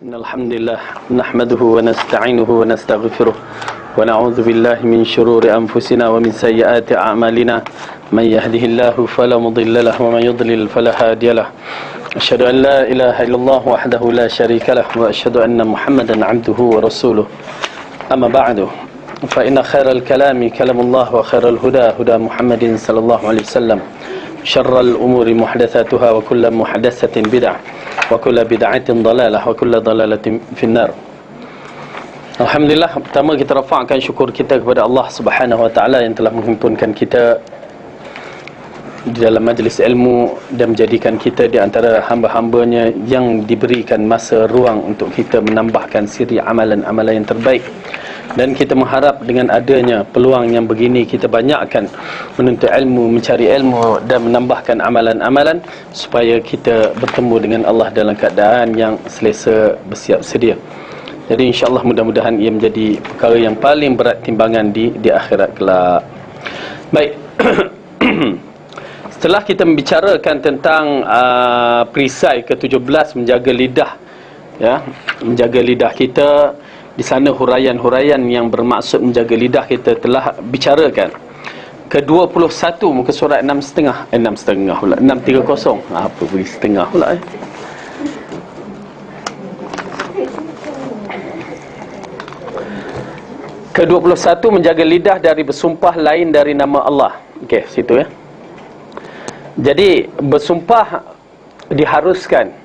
إن الحمد لله نحمده ونستعينه ونستغفره ونعوذ بالله من شرور أنفسنا ومن سيئات أعمالنا من يهده الله فلا مضل له ومن يضلل فلا هادي له أشهد أن لا إله إلا الله وحده لا شريك له وأشهد أن محمدا عبده ورسوله أما بعد فإن خير الكلام كلام الله وخير الهدى هدى محمد صلى الله عليه وسلم شر الأمور محدثاتها وكل محدثة بدعة وكل بدعة ضلالة وكل ضلالة في النار. Alhamdulillah, pertama kita rafa'kan syukur kita kepada Allah Subhanahu wa taala yang telah menghimpunkan kita di dalam majlis ilmu dan menjadikan kita di antara hamba-hambanya yang diberikan masa ruang untuk kita menambahkan siri amalan-amalan yang terbaik. Dan kita mengharap dengan adanya peluang yang begini kita banyakkan menuntut ilmu, mencari ilmu dan menambahkan amalan-amalan supaya kita bertemu dengan Allah dalam keadaan yang selesa, bersiap sedia. Jadi insya-Allah mudah-mudahan ia menjadi perkara yang paling berat timbangan di akhirat kelak. Baik. Setelah kita membicarakan tentang perisai ke-17 menjaga lidah, ya, menjaga lidah kita. Di sana huraian-huraian yang bermaksud menjaga lidah kita telah bicarakan. Ke-21 muka surat 6.5 pula 630. Apa beri setengah pula Ke-21 menjaga lidah dari bersumpah lain dari nama Allah. Okey, situ ya. Jadi bersumpah diharuskan.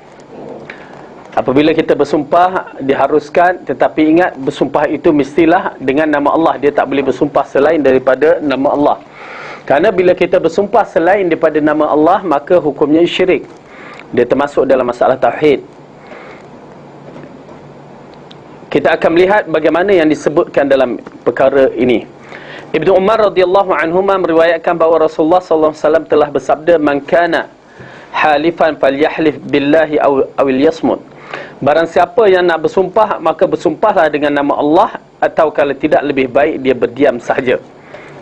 Apabila kita bersumpah diharuskan, tetapi ingat bersumpah itu mestilah dengan nama Allah. Dia tak boleh bersumpah selain daripada nama Allah. Kerana bila kita bersumpah selain daripada nama Allah, maka hukumnya syirik. Dia termasuk dalam masalah tauhid. Kita akan melihat bagaimana yang disebutkan dalam perkara ini. Ibnu Umar radhiyallahu anhuma meriwayatkan bahawa Rasulullah sallallahu alaihi wasallam telah bersabda, "Man kana halifan falyahlif billahi awil yasmut." Barang siapa yang nak bersumpah, maka bersumpahlah dengan nama Allah, atau kalau tidak lebih baik dia berdiam sahaja.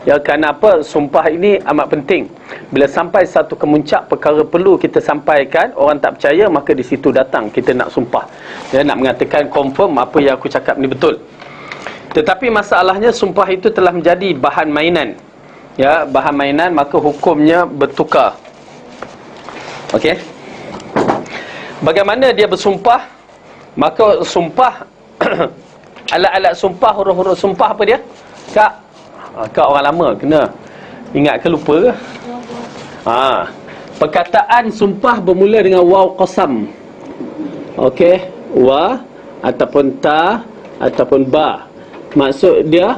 Ya, kerana apa? Sumpah ini amat penting. Bila sampai satu kemuncak perkara perlu kita sampaikan, orang tak percaya, maka di situ datang kita nak sumpah. Ya, nak mengatakan confirm apa yang aku cakap ni betul. Tetapi masalahnya sumpah itu telah menjadi bahan mainan. Ya, bahan mainan, maka hukumnya bertukar. Okey. Bagaimana dia bersumpah? Maka sumpah alat-alat sumpah, huruf-huruf sumpah apa dia? Kak. Kak orang lama kena ingat ke lupa ke? Perkataan sumpah bermula dengan waw qasam. Okey, wa ataupun ta ataupun ba. Maksud dia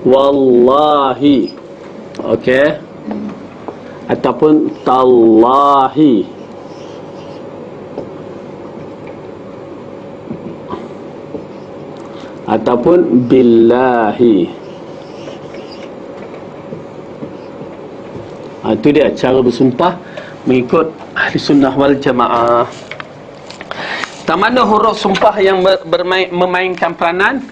wallahi. Okey. Ataupun tallahi. Ataupun billahi. Itu dia cara bersumpah mengikut ahli sunnah wal jamaah. Tak mana huruf sumpah yang memainkan peranan?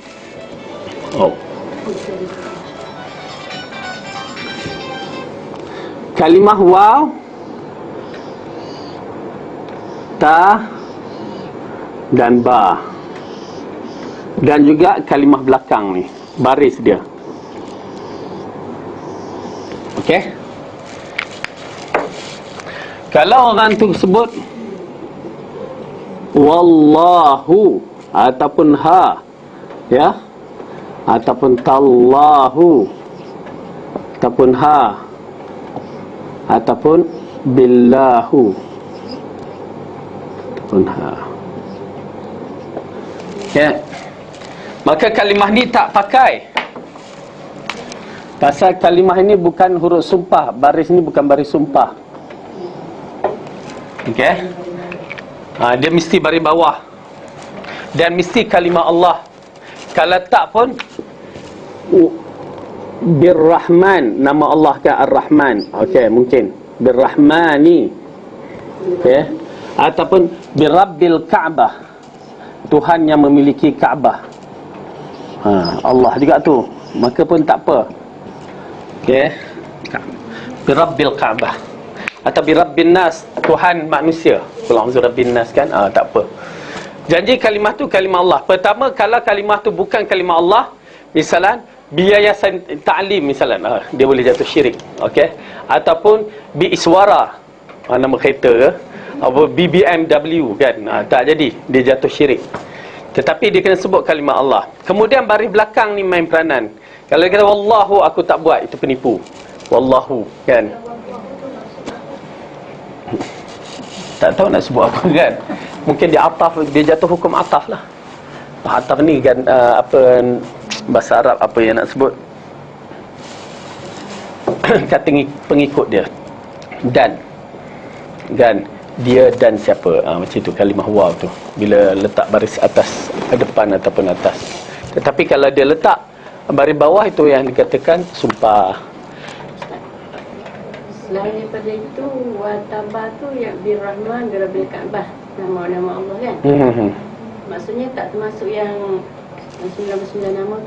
Kalimah waw, ta dan ba. Dan juga kalimah belakang ni, baris dia. Okey. Kalau orang tu sebut wallahu ataupun ha, ya, ataupun tallahu, ataupun ha, ataupun billahu, ataupun ha. Ya. Maka kalimah ni tak pakai. Pasal kalimah ini bukan huruf sumpah. Baris ni bukan baris sumpah. Okey. Dia mesti baris bawah. Dan mesti kalimah Allah. Kalau tak pun Birrahman, nama Allah kan Ar-Rahman. Okey, mungkin Birrahmani. Okey. Ataupun Birabbil Ka'bah, Tuhan yang memiliki Kaabah. Allah juga tu, maka pun tak apa. Okey. Birabbil Ka'bah atau Birabbin Nas, Tuhan manusia. Kalau Rabbin Nas kan, tak apa. Janji kalimah tu kalimah Allah. Pertama, kalau kalimah tu bukan kalimah Allah, misalan biayasan ta'lim misalan, dia boleh jatuh syirik. Okey. Ataupun bi iswara, nama kereta ke, apa BBMW kan, tak jadi, dia jatuh syirik. Tetapi dia kena sebut kalimah Allah. Kemudian baris belakang ni main peranan. Kalau dia kata wallahu aku tak buat, itu penipu. Wallahu kan, tak tahu nak sebut apa kan. Mungkin dia ataf, dia jatuh hukum ataf lah. Ataf ni kan apa bahasa Arab apa yang nak sebut, kata pengikut dia. Dan dia dan siapa, macam tu kalimah waw tu, bila letak baris atas depan ataupun atas. Tetapi kalau dia letak baris bawah, itu yang dikatakan sumpah. Selain daripada itu, watambah tu yang birrahman birabil Ka'bah, nama-nama Allah kan. Maksudnya tak termasuk yang 99 nama.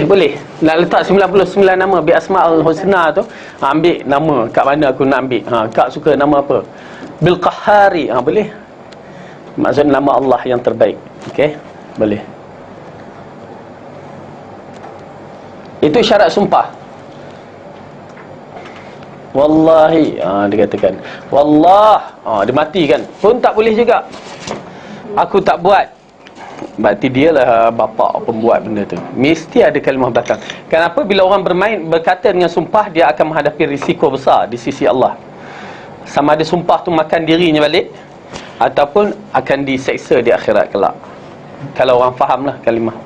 Boleh nak letak 99 nama bi asmaul husna tu, ambil nama kat mana aku nak ambil. Kak suka nama apa? Bil Qahhari, boleh. Maksud nama Allah yang terbaik. Okey, boleh. Itu syarat sumpah. Wallahi, dia katakan wallah, dia mati kan, pun tak boleh juga. Aku tak buat, berarti dialah bapa pembuat benda tu. Mesti ada kalimah belakang. Kenapa? Bila orang berkata dengan sumpah, dia akan menghadapi risiko besar di sisi Allah. Sama ada sumpah tu makan dirinya balik, ataupun akan diseksa di akhirat kelak. Kalau orang fahamlah kalimah.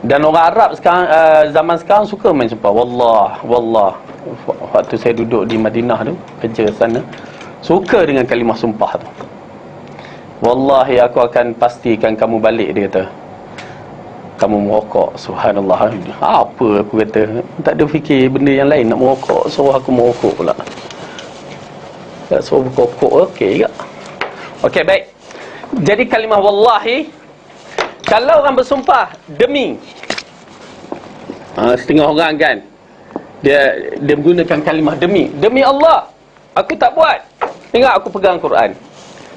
Dan orang Arab sekarang, zaman sekarang suka main sumpah. Wallah. Waktu saya duduk di Madinah tu, kerja sana, suka dengan kalimah sumpah tu. Wallahi aku akan pastikan kamu balik, dia kata. Kamu merokok, subhanallah. Apa aku kata, tak ada fikir benda yang lain, nak merokok, suruh aku merokok pula. Tak suruh merokok, okey tak? Okey, baik. Jadi kalimah wallahi, kalau orang bersumpah demi, setengah orang kan, dia menggunakan kalimah demi Allah aku tak buat. Tengok aku pegang Quran,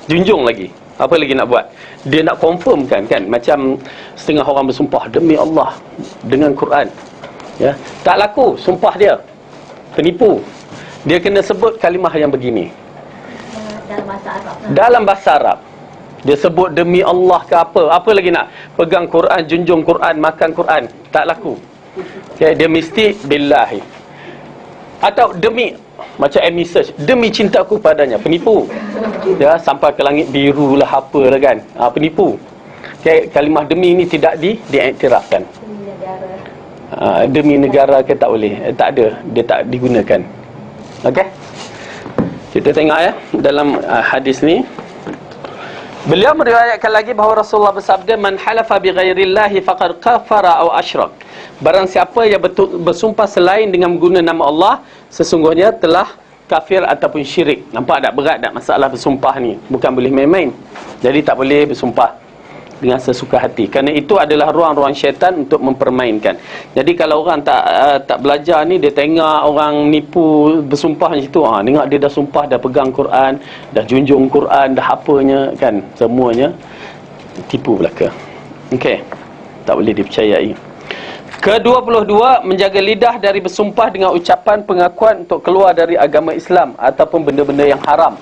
junjung lagi, apa lagi nak buat? Dia nak confirmkan kan, macam setengah orang bersumpah demi Allah dengan Quran, ya, tak laku sumpah dia, penipu. Dia kena sebut kalimah yang begini dalam bahasa Arab. Dia sebut demi Allah ke apa lagi nak? Pegang Quran, junjung Quran, makan Quran, tak laku. Okay, dia mesti billahi. Atau demi, macam Amy Search, demi cintaku padanya, penipu. Ya, sampai ke langit biru lah apalah kan, penipu. Okay, kalimah demi ni tidak diiktirafkan. Demi negara ke tak boleh, tak ada, dia tak digunakan. Okey, kita tengok ya dalam hadis ni. Beliau meriwayatkan lagi bahawa Rasulullah bersabda, man halafa bi ghairillahi faqad kafara aw asyrak. Barang siapa yang bersumpah selain dengan mengguna nama Allah, sesungguhnya telah kafir ataupun syirik. Nampak tak berat tak masalah bersumpah ni? Bukan boleh main-main. Jadi tak boleh bersumpah dengan sesuka hati, kerana itu adalah ruang-ruang syaitan untuk mempermainkan. Jadi kalau orang tak belajar ni, dia tengok orang nipu bersumpah macam tu, tengok dia dah sumpah, dah pegang Quran, dah junjung Quran, dah apanya kan, semuanya tipu belaka. Okey, tak boleh dipercayai. Ke-22, menjaga lidah dari bersumpah dengan ucapan pengakuan untuk keluar dari agama Islam ataupun benda-benda yang haram.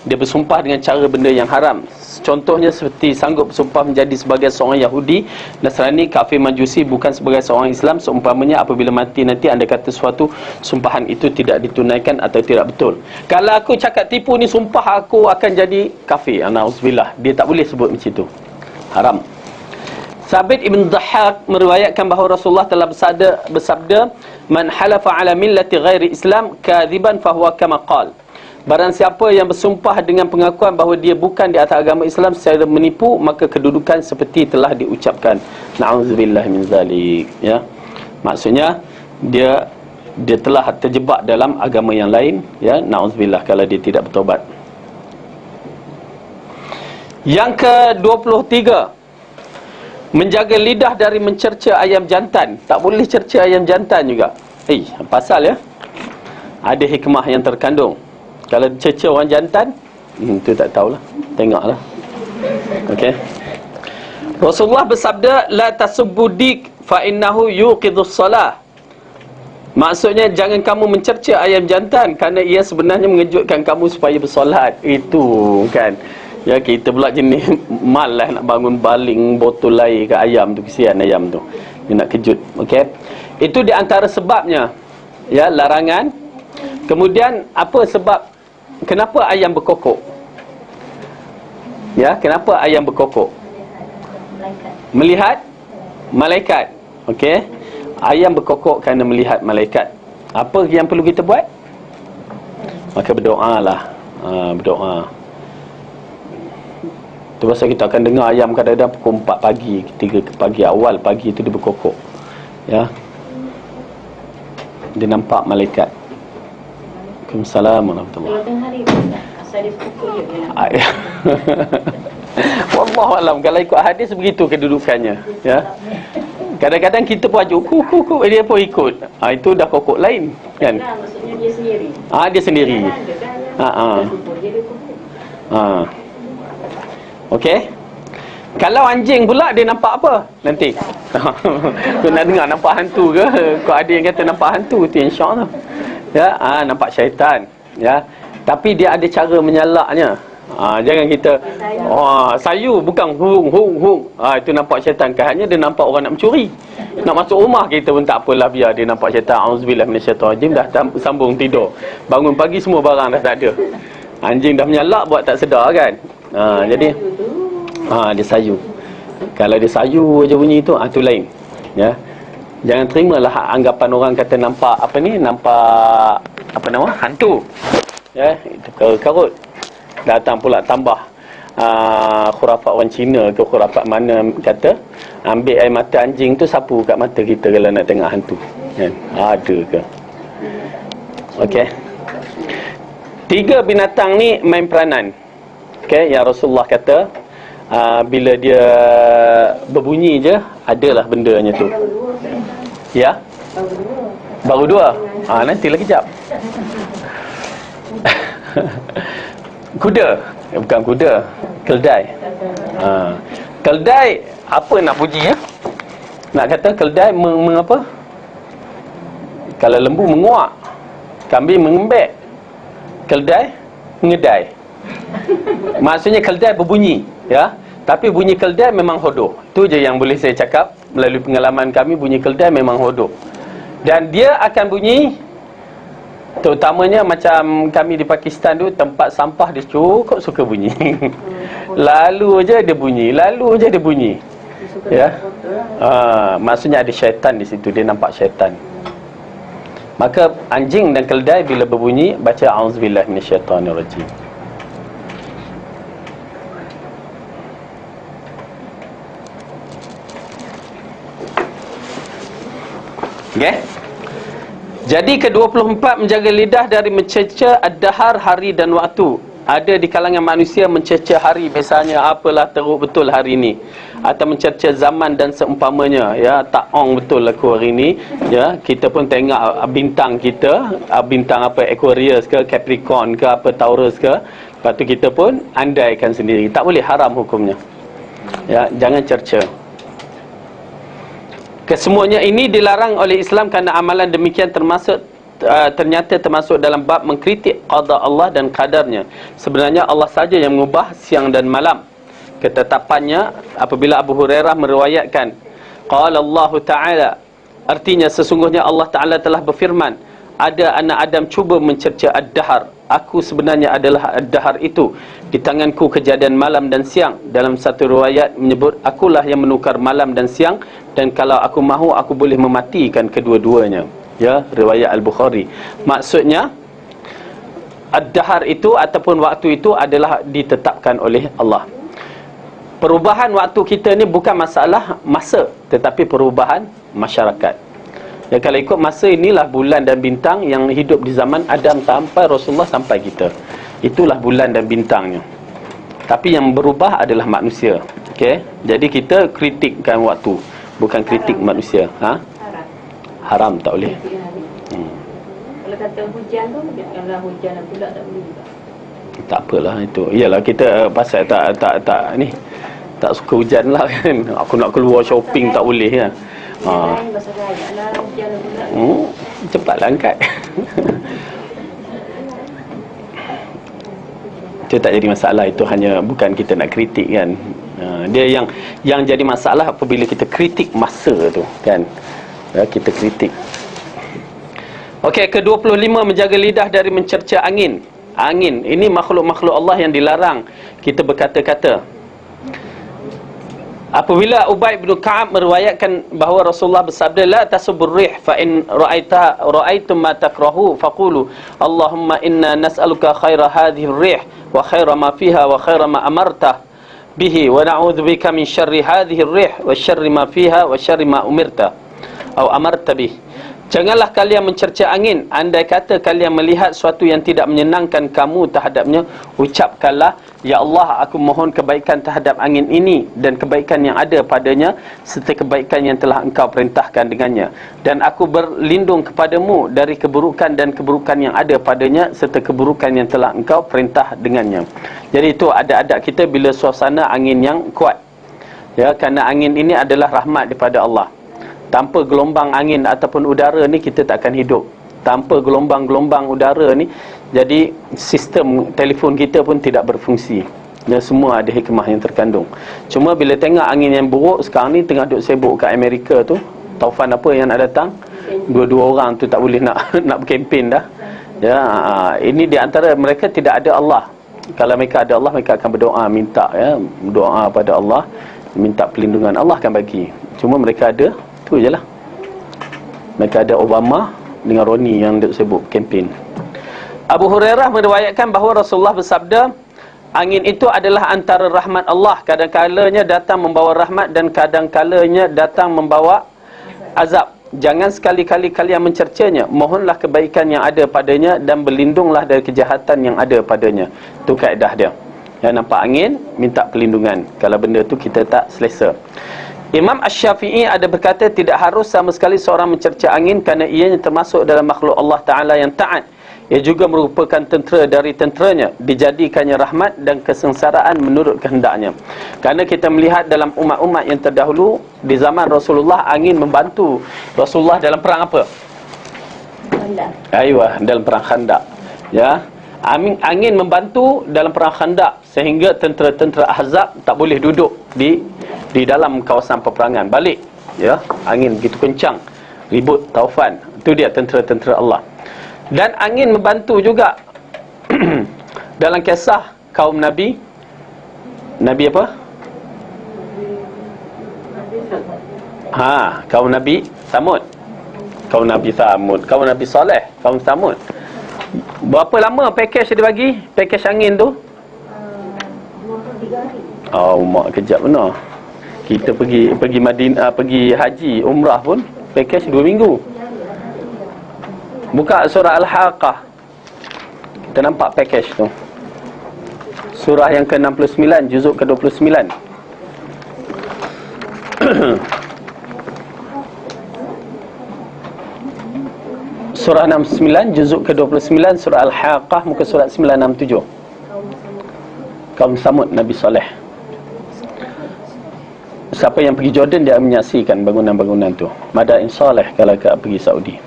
Dia bersumpah dengan cara benda yang haram. Contohnya seperti sanggup bersumpah menjadi sebagai seorang Yahudi, Nasrani, kafir, Majusi, bukan sebagai seorang Islam. Seumpamanya apabila mati nanti anda kata suatu sumpahan itu tidak ditunaikan atau tidak betul. Kalau aku cakap tipu ni, sumpah aku akan jadi kafir, na'udzubillah. Dia tak boleh sebut macam itu, haram. Sabit Ibn Dhahhak meriwayatkan bahawa Rasulullah telah bersabda, man halafa ala millati ghairi Islam kadhiban fahuwa kama qala. Barang siapa yang bersumpah dengan pengakuan bahawa dia bukan di atas agama Islam secara menipu, maka kedudukan seperti telah diucapkan. Na'udzubillah min zalik. Ya, maksudnya dia telah terjebak dalam agama yang lain. Ya, na'udzubillah, kalau dia tidak bertaubat. Yang ke-23, menjaga lidah dari mencerca ayam jantan. Tak boleh cerca ayam jantan juga. Pasal ya, ada hikmah yang terkandung. Kalau cerca orang jantan, itu tak tahulah, tengoklah. Okey. Rasulullah bersabda, la tasubbudik fa innahu yuqidhus salah. Maksudnya jangan kamu mencerca ayam jantan kerana ia sebenarnya mengejutkan kamu supaya bersolat. Itu kan. Ya, kita pula jenis malas nak bangun baling botol air ke ayam tu, kesian ayam tu. Dia nak kejut. Okey. Itu di antara sebabnya. Ya, larangan. Kemudian apa sebab kenapa ayam berkokok? Ya, kenapa ayam berkokok? Melihat malaikat. Okey. Ayam berkokok kerana melihat malaikat. Apa yang perlu kita buat? Maka berdoalah. Berdoa. Tu pasal kita akan dengar ayam kadang-kadang pukul 4 pagi, 3 pagi, awal pagi tu dia berkokok. Ya. Dia nampak malaikat. Waalaikumsalam warahmatullahi wabarakatuh. Tengah hari asal dia pukul je. Wallahualam, kalau ikut hadis begitu kedudukannya. Ya. Kadang-kadang kita pun ajuk kuk dia pun ikut. Itu dah kokok lain kan. Nah, maksudnya dia sendiri. Dia sendiri. Okey. Kalau anjing pula dia nampak apa nanti? Kau nak dengar nampak hantu ke? Kau ada yang kata nampak hantu tu, insya-Allah. Ya, nampak syaitan. Ya. Tapi dia ada cara menyalaknya. Jangan kita sayu bukan hung. Itu nampak syaitan. Hanya dia nampak orang nak mencuri. Nak masuk rumah kita pun tak apalah, biar dia nampak syaitan. Auzubillah minasyaitonirrajim, dah sambung tidur. Bangun pagi semua barang dah tak ada. Anjing dah menyalak buat tak sedar kan. Jadi dia sayu. Kalau dia sayu aja bunyi tu, tu lain. Ya. Jangan terimalah anggapan orang kata nampak apa ni, nampak apa nama? Hantu. Ya, itu karut. Datang pula tambah khurafat orang Cina ke khurafat mana kata ambil air mata anjing tu sapu kat mata kita kalau nak tengok hantu kan. Ada ke? Okey. 3 binatang ni main peranan. Okey, yang Rasulullah kata bila dia berbunyi je adalah bendanya tu. Ya? Baru 2. Nantilah kejap. Kuda. Bukan kuda, keldai. Keldai apa nak puji ya? Nak kata keldai mengapa? Kalau lembu menguak, kambing mengembek, keldai mengedai. Maksudnya keldai berbunyi, ya. Tapi bunyi keldai memang hodoh. Itu je yang boleh saya cakap melalui pengalaman kami, bunyi keldai memang hodoh. Dan dia akan bunyi terutamanya macam kami di Pakistan tu, tempat sampah dia cukup suka bunyi. Lalu je dia bunyi, ya. Maksudnya ada syaitan di situ, dia nampak syaitan. Maka anjing dan keldai bila berbunyi baca auzubillahi minasyaitonirrajim. Okey. Jadi ke-24 menjaga lidah dari mencerca ad-dahar, hari dan waktu. Ada di kalangan manusia mencerca hari, misalnya apalah teruk betul hari ini, atau mencerca zaman dan seumpamanya. Ya, tak ong betul aku hari ini. Ya, kita pun tengok bintang kita, bintang apa, Aquarius ke, Capricorn ke, apa Taurus ke. Lepas tu kita pun andaikan sendiri. Tak boleh, haram hukumnya. Ya, jangan cerca. Kesemuanya ini dilarang oleh Islam kerana amalan demikian ternyata termasuk dalam bab mengkritik qada Allah dan qadarnya. Sebenarnya Allah saja yang mengubah siang dan malam. Ketetapannya apabila Abu Hurairah meriwayatkan qala Allah Ta'ala, artinya sesungguhnya Allah Ta'ala telah berfirman, ada anak Adam cuba mencerca ad-dahar, aku sebenarnya adalah ad-dahar itu, di tanganku kejadian malam dan siang. Dalam satu riwayat menyebut akulah yang menukar malam dan siang, dan kalau aku mahu aku boleh mematikan kedua-duanya. Ya, riwayat Al-Bukhari. Maksudnya ad-dahar itu ataupun waktu itu adalah ditetapkan oleh Allah. Perubahan waktu kita ni bukan masalah masa, tetapi perubahan masyarakat. Ya, kalau ikut masa, inilah bulan dan bintang yang hidup di zaman Adam sampai Rasulullah sampai kita. Itulah bulan dan bintangnya. Tapi yang berubah adalah manusia. Okey. Jadi kita kritikkan waktu, bukan kritik manusia. Haram tak boleh. Kalau kata hujan tu, kalau hujan pula tak boleh juga. Tak apalah itu. Iyalah kita pasal tak tak suka hujan lah kan. Aku nak keluar shopping tak boleh kan. Cepatlah angkat. Itu tak jadi masalah. Itu hanya bukan kita nak kritik kan. Dia yang jadi masalah apabila kita kritik masa tu kan. Kita kritik. Okey, ke-25, menjaga lidah dari mencerca angin. Angin ini makhluk-makhluk Allah yang dilarang kita berkata-kata. Apabila Ubay bin Ka'ab meriwayatkan bahawa Rasulullah bersabda, la tasubur rih fa in ra'aitum ma takrahu faqulu Allahumma inna nas'aluka khaira hadhihi ar-rih wa khaira ma fiha wa khaira ma amarta bihi wa na'udzubika min syarri hadhihi ar-rih wa syarri ma fiha wa syarri ma umirta atau amarta bihi. Janganlah kalian mencerca angin. Andai kata kalian melihat sesuatu yang tidak menyenangkan kamu terhadapnya, ucapkanlah, ya Allah, aku mohon kebaikan terhadap angin ini dan kebaikan yang ada padanya serta kebaikan yang telah engkau perintahkan dengannya, dan aku berlindung kepadamu dari keburukan dan keburukan yang ada padanya serta keburukan yang telah engkau perintah dengannya. Jadi itu adab-adab kita bila suasana angin yang kuat, ya, kerana angin ini adalah rahmat daripada Allah. Tanpa gelombang angin ataupun udara ni kita tak akan hidup. Tanpa gelombang-gelombang udara ni, jadi sistem telefon kita pun tidak berfungsi. Ya, semua ada hikmah yang terkandung. Cuma bila tengok angin yang buruk sekarang ni, tengah duk sibuk kat Amerika tu, taufan apa yang nak datang, dua-dua orang tu tak boleh nak berkempen dah. Ya, ini di antara mereka tidak ada Allah. Kalau mereka ada Allah, mereka akan berdoa, minta, ya, doa pada Allah, minta perlindungan, Allah akan bagi. Cuma mereka ada, tu je lah. Mereka ada Obama dengan Roni yang disebut kempen. Abu Hurairah meriwayatkan bahawa Rasulullah bersabda, angin itu adalah antara rahmat Allah. Kadang-kalanya datang membawa rahmat dan kadang-kalanya datang membawa azab. Jangan sekali-kali kalian mencercanya. Mohonlah kebaikan yang ada padanya dan berlindunglah dari kejahatan yang ada padanya. Itu kaedah dia. Yang nampak angin, minta perlindungan. Kalau benda tu kita tak selesa. Imam Asy-Syafi'i ada berkata, tidak harus sama sekali seorang mencerca angin kerana ianya termasuk dalam makhluk Allah Ta'ala yang taat. Ia juga merupakan tentera dari tenteranya, dijadikannya rahmat dan kesengsaraan menurut kehendaknya. Kerana kita melihat dalam umat-umat yang terdahulu, di zaman Rasulullah, angin membantu Rasulullah dalam perang apa? Khandak. Aywa, dalam perang Khandak. Ya, angin membantu dalam perang Khandak sehingga tentera-tentera Ahzab tak boleh duduk di dalam kawasan peperangan. Balik, ya, angin begitu kencang, ribut taufan. Itu dia tentera-tentera Allah. Dan angin membantu juga dalam kisah kaum Nabi apa? Kaum Nabi Samud. Kaum Nabi Samud, kaum Nabi Saleh, kaum Samud. Berapa lama pakej dia bagi? Pakej angin tu? 3 hari. Oh, mak kejap benar. Kita pergi Madinah, pergi haji, umrah pun pakej 2 minggu. Buka surah Al-Haqqah, kita nampak pakej tu. Surah yang ke-69, juzuk ke-29. Surah 69, juzuk ke-29, surah Al-Haqqah, muka surat 967. Kaum Samud Nabi Saleh. Siapa yang pergi Jordan, dia menyaksikan bangunan-bangunan tu. Madain Saleh kalau pergi Saudi.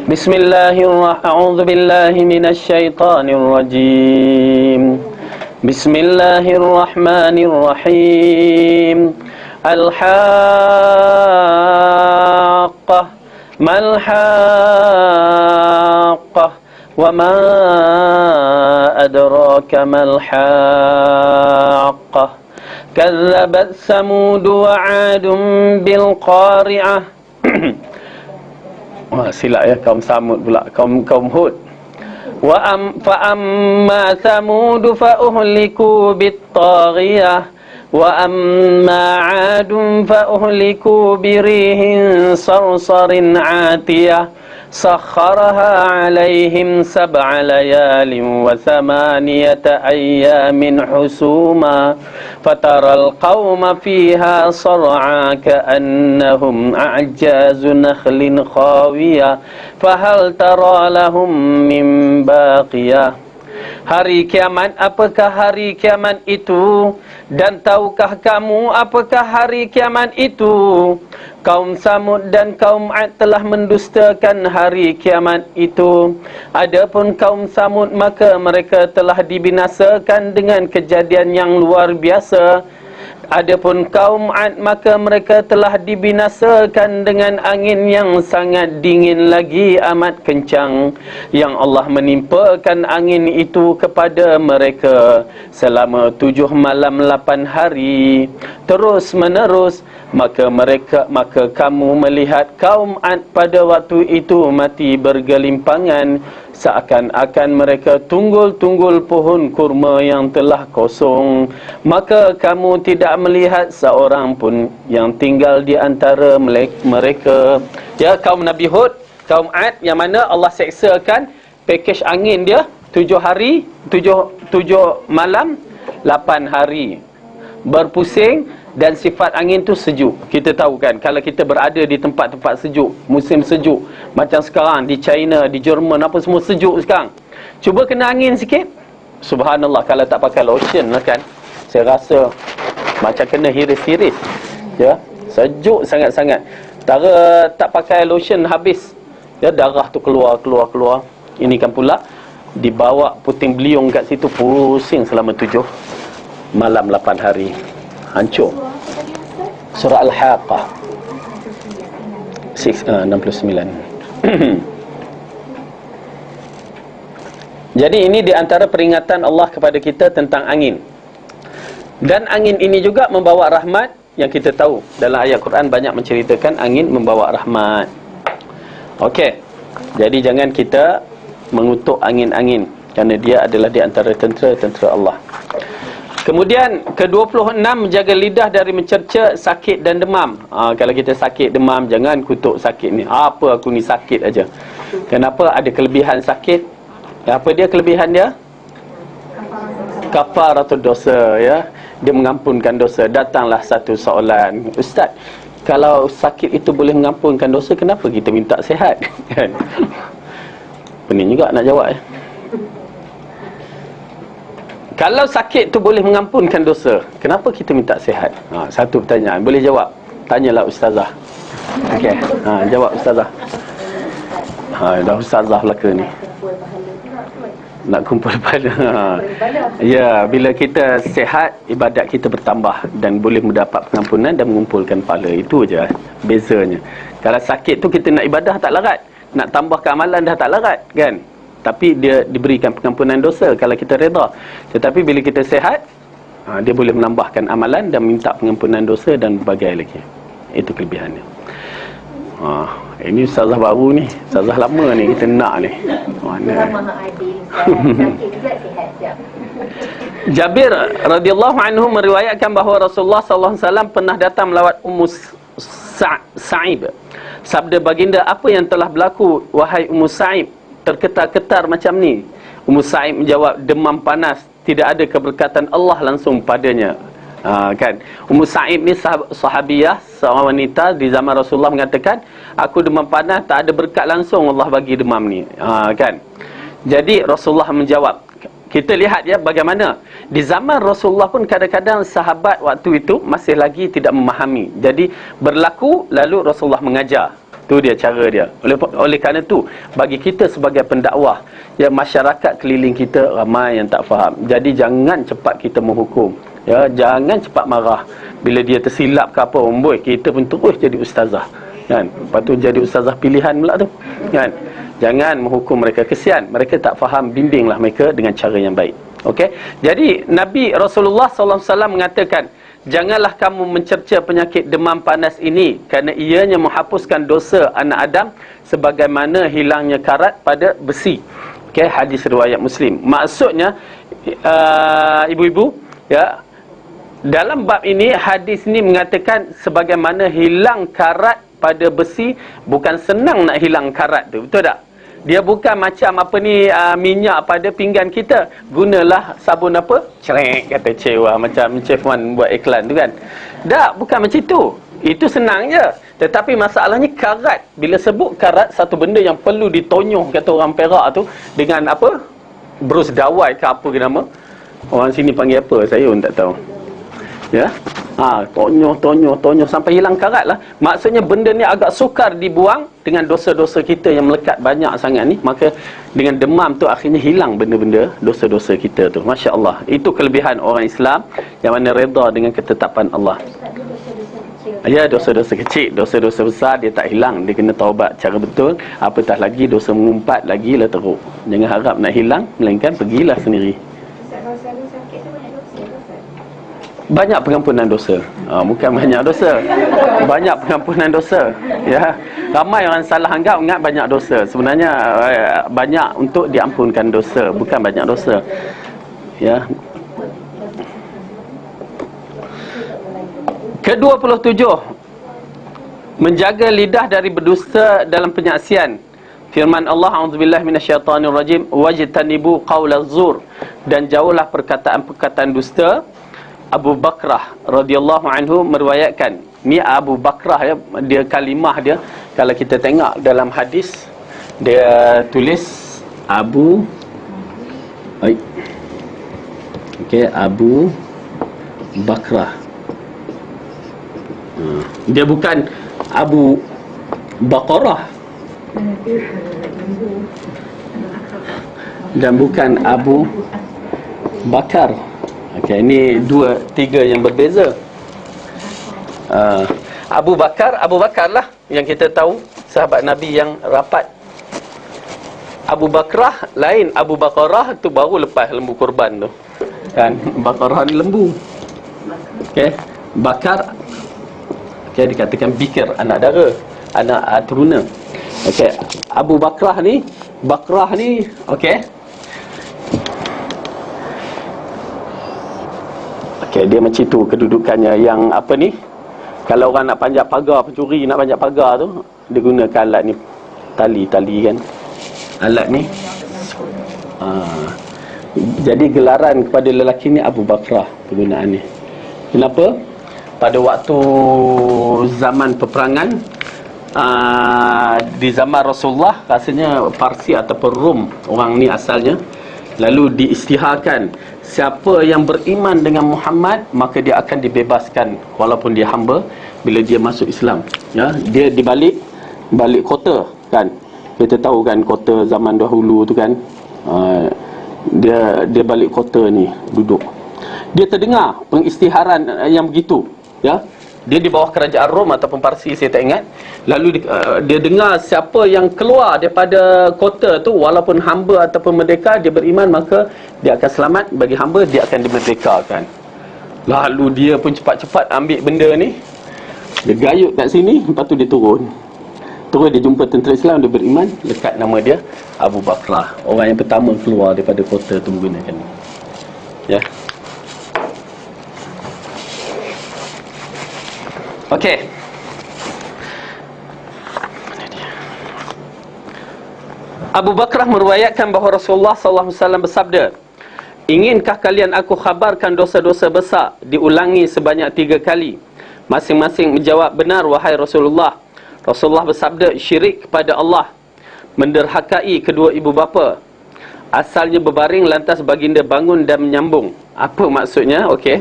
Bismillahirrahmanirrahim. A'udzu billahi minasy syaithanir rajim. Bismillahirrahmanirrahim. Al-Haqqah, mal-Haqqah, wa ma adraka mal-Haqqah. Kazzabat Samud wa 'Adun bil qari'ah. Wah, silap ya, kaum Samud pula, kaum Hud. Fa amma Samud fa uhliku bit taghiyah wa amma 'Adun fa uhliku bi rihin sarsarin 'atiyah sakharaha 'alaihim sab'a layalin wa thamaniyata ayyamin husuma fataral qauma fiha sar'a ka'annahum a'jazu nakhlin khawiyah fahal tara lahum min baqiyah hari kiamat. Apakah hari kiamat itu? Dan tahukah kamu apakah hari kiamat itu? Kaum Samud dan kaum Ad telah mendustakan hari kiamat itu. Adapun kaum Samud, maka mereka telah dibinasakan dengan kejadian yang luar biasa. Adapun kaum Ad, maka mereka telah dibinasakan dengan angin yang sangat dingin lagi amat kencang, yang Allah menimpakan angin itu kepada mereka selama 7 malam 8 hari terus menerus. Maka kamu melihat kaum Ad pada waktu itu mati bergelimpangan, seakan-akan mereka tunggul-tunggul pohon kurma yang telah kosong. Maka kamu tidak melihat seorang pun yang tinggal di antara mereka. Ya, kaum Nabi Hud, kaum Ad, yang mana Allah seksakan pakej angin dia 7 hari, 7 malam 8 hari berpusing. Dan sifat angin tu sejuk. Kita tahu kan, kalau kita berada di tempat-tempat sejuk, musim sejuk, macam sekarang di China, di Jerman, apa semua sejuk sekarang. Cuba kena angin sikit, subhanallah, kalau tak pakai lotion lah kan, saya rasa macam kena hiris-hiris. Ya, sejuk sangat-sangat. Tara tak pakai lotion habis, ya, darah tu keluar. Ini kan pula dibawa puting beliung kat situ, pusing selama 7 malam 8 hari. Hancur. Surah Al-Haqqah 69. Jadi ini di antara peringatan Allah kepada kita tentang angin. Dan angin ini juga membawa rahmat, yang kita tahu dalam ayat Quran banyak menceritakan angin membawa rahmat. Okey. Jadi jangan kita mengutuk angin-angin, kerana dia adalah di antara tentera-tentera Allah. Kemudian ke-26, menjaga lidah dari mencerca sakit dan demam. Kalau kita sakit demam, jangan kutuk sakit ni. Apa aku ni sakit aja. Kenapa? Ada kelebihan sakit. Apa dia kelebihan dia? Kafaratul dosa, ya. Dia mengampunkan dosa. Datanglah satu soalan, Ustaz, kalau sakit itu boleh mengampunkan dosa, kenapa kita minta sihat? Kan? Pening juga nak jawab, ya. Kalau sakit tu boleh mengampunkan dosa, kenapa kita minta sihat? Satu pertanyaan. Boleh jawab? Tanyalah ustazah. Okey. Jawab ustazah. Dah ustazah belaka ni. Nak kumpul pahala. Ya, bila kita sihat, ibadat kita bertambah dan boleh mendapat pengampunan dan mengumpulkan pahala. Itu je bezanya. Kalau sakit tu kita nak ibadah tak larat, nak tambah keamalan dah tak larat, kan? Tapi dia diberikan pengampunan dosa kalau kita reda. Tetapi bila kita sihat, dia boleh menambahkan amalan dan minta pengampunan dosa dan berbagai lagi. Itu kelebihannya. Ini ustazah baru ni, ustazah lama ni kita nak ni. Mana? Jabir radhiyallahu anhu meriwayatkan bahawa Rasulullah sallallahu alaihi wasallam pernah datang melawat Ummu Sa'ib. Sabda baginda, apa yang telah berlaku wahai Ummu Sa'ib? Terketar-ketar macam ni. Ummu Sa'ib menjawab, demam panas, tidak ada keberkatan Allah langsung padanya. Kan, Ummu Sa'ib ni sahabiah, seorang wanita di zaman Rasulullah, mengatakan, aku demam panas, tak ada berkat langsung Allah bagi demam ni. Kan. Jadi Rasulullah menjawab. Kita lihat ya bagaimana di zaman Rasulullah pun kadang-kadang sahabat waktu itu masih lagi tidak memahami. Jadi berlaku, lalu Rasulullah mengajar. Tu dia cara dia. Oleh kerana tu, bagi kita sebagai pendakwah, ya, masyarakat keliling kita ramai yang tak faham. Jadi jangan cepat kita menghukum. Ya, jangan cepat marah bila dia tersilap ke apa. Kita pun terus jadi ustazah. Kan? Lepas tu jadi ustazah pilihan pula tu. Kan? Jangan menghukum mereka, kesian. Mereka tak faham, bimbinglah mereka dengan cara yang baik. Okey. Jadi Nabi Rasulullah SAW mengatakan, janganlah kamu mencerca penyakit demam panas ini, kerana ianya menghapuskan dosa anak Adam sebagaimana hilangnya karat pada besi. Okey, hadis riwayat Muslim. Maksudnya ibu-ibu, ya, dalam bab ini hadis ini mengatakan sebagaimana hilang karat pada besi, bukan senang nak hilang karat tu, betul tak? Dia bukan macam apa ni, minyak pada pinggan kita. Gunalah sabun apa? Cerek, kata cewa, macam Chef Wan buat iklan tu kan. Tak, bukan macam itu. Itu senang je. Tetapi masalahnya karat. Bila sebut karat, satu benda yang perlu ditonyoh, kata orang Perak tu, dengan apa? berus dawai ke apa ke nama. Orang sini panggil apa, saya pun tak tahu. Ya. Tonyo sampai hilang karat lah. Maksudnya benda ni agak sukar dibuang dengan dosa-dosa kita yang melekat banyak sangat ni. Maka dengan demam tu akhirnya hilang benda-benda dosa-dosa kita tu. Masya Allah. Itu kelebihan orang Islam yang mana reda dengan ketetapan Allah. Ya, dosa-dosa kecil. Dosa-dosa besar dia tak hilang. Dia kena taubat cara betul. Apatah lagi dosa mengumpat lagi lah teruk. Jangan harap nak hilang, melainkan pergilah sendiri. Banyak pengampunan dosa. Bukan banyak dosa. Banyak pengampunan dosa. Ya. Ramai orang salah anggap ingat banyak dosa. Sebenarnya banyak untuk diampunkan dosa, bukan banyak dosa. Ya. Ke-27, menjaga lidah dari berdusta dalam penyaksian. Firman Allah, a'udzubillahi minasyaitonirrajim, wajtanibu qaulaz zur, dan jauhlah perkataan-perkataan dusta. Abu Bakrah radhiyallahu anhu meriwayatkan. Ni Abu Bakrah ya, dia kalimah dia kalau kita tengok dalam hadis dia tulis Abu Abu Bakrah. Dia bukan Abu Baqarah dan bukan Abu Bakar. Okey, ini 2-3 yang berbeza. Abu Bakar lah yang kita tahu sahabat Nabi yang rapat. Abu Bakrah lain, Abu Baqarah tu baru lepas lembu kurban tu. Kan, Baqarah ni lembu. Okey, Bakar dikatakan bikir, anak dara, anak turuna. Okey, Abu Bakrah ni okey. Okey, dia macam tu kedudukannya. Yang apa ni? Kalau orang nak panjat pagar, pencuri nak panjat pagar tu, dia gunakan alat ni. Tali kan. Alat ni. Jadi gelaran kepada lelaki ni Abu Bakrah penggunaan ni. Kenapa? Pada waktu zaman peperangan, di zaman Rasulullah, rasanya Parsi ataupun Rom orang ni asalnya, lalu diisytiharkan siapa yang beriman dengan Muhammad maka dia akan dibebaskan walaupun dia hamba bila dia masuk Islam. Ya, dia di balik kota kan. Kita tahu kan kota zaman dahulu tu kan. Dia balik kota ni duduk. Dia terdengar pengisytiharan yang begitu, ya. Dia di bawah kerajaan Rom ataupun Parsi, saya tak ingat. Lalu dia dengar siapa yang keluar daripada kota tu walaupun hamba ataupun merdeka, dia beriman maka dia akan selamat. Bagi hamba dia akan dimerdekakan. Lalu dia pun cepat-cepat ambil benda ni, dia gayut kat sini, lepas tu dia turun. Dia jumpa tentera Islam, dia beriman, lekat nama dia Abu Bakrah. Orang yang pertama keluar daripada kota tu menggunakan ni. Ya. Okey. Abu Bakrah meriwayatkan bahawa Rasulullah sallallahu alaihi wasallam bersabda, "Inginkah kalian aku khabarkan dosa-dosa besar diulangi sebanyak 3 kali?" Masing-masing menjawab, "Benar wahai Rasulullah." Rasulullah bersabda, "Syirik kepada Allah, menderhakai kedua ibu bapa, asalnya berbaring lantas baginda bangun dan menyambung." Apa maksudnya? Okey.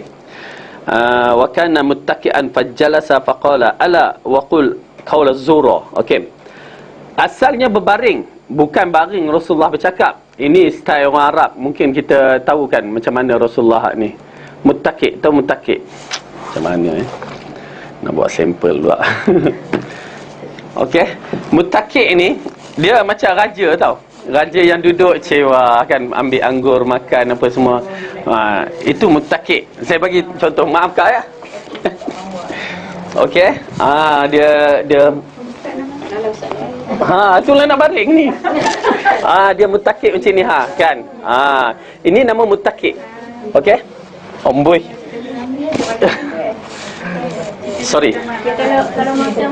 Wa kana muttaqian fajalasa faqala ala wa qul qaul az-zura. Okey. Asalnya berbaring, bukan baring Rasulullah bercakap. Ini style orang Arab. Mungkin kita tahu kan macam mana Rasulullah ni. Muttaqi, tahu muttaqi? Macam mana nak buat sampel pula. Okey. Muttaqi ni dia macam raja tau. Raja yang duduk cewa kan, ambil anggur, makan apa semua. Itu muttaqi. Saya bagi contoh, maaf kak ya. Okey. Dia itulah nak baring ni. Dia muttaqi macam ni kan. Ini nama muttaqi. Okey. Omboi. Sorry. Kalau macam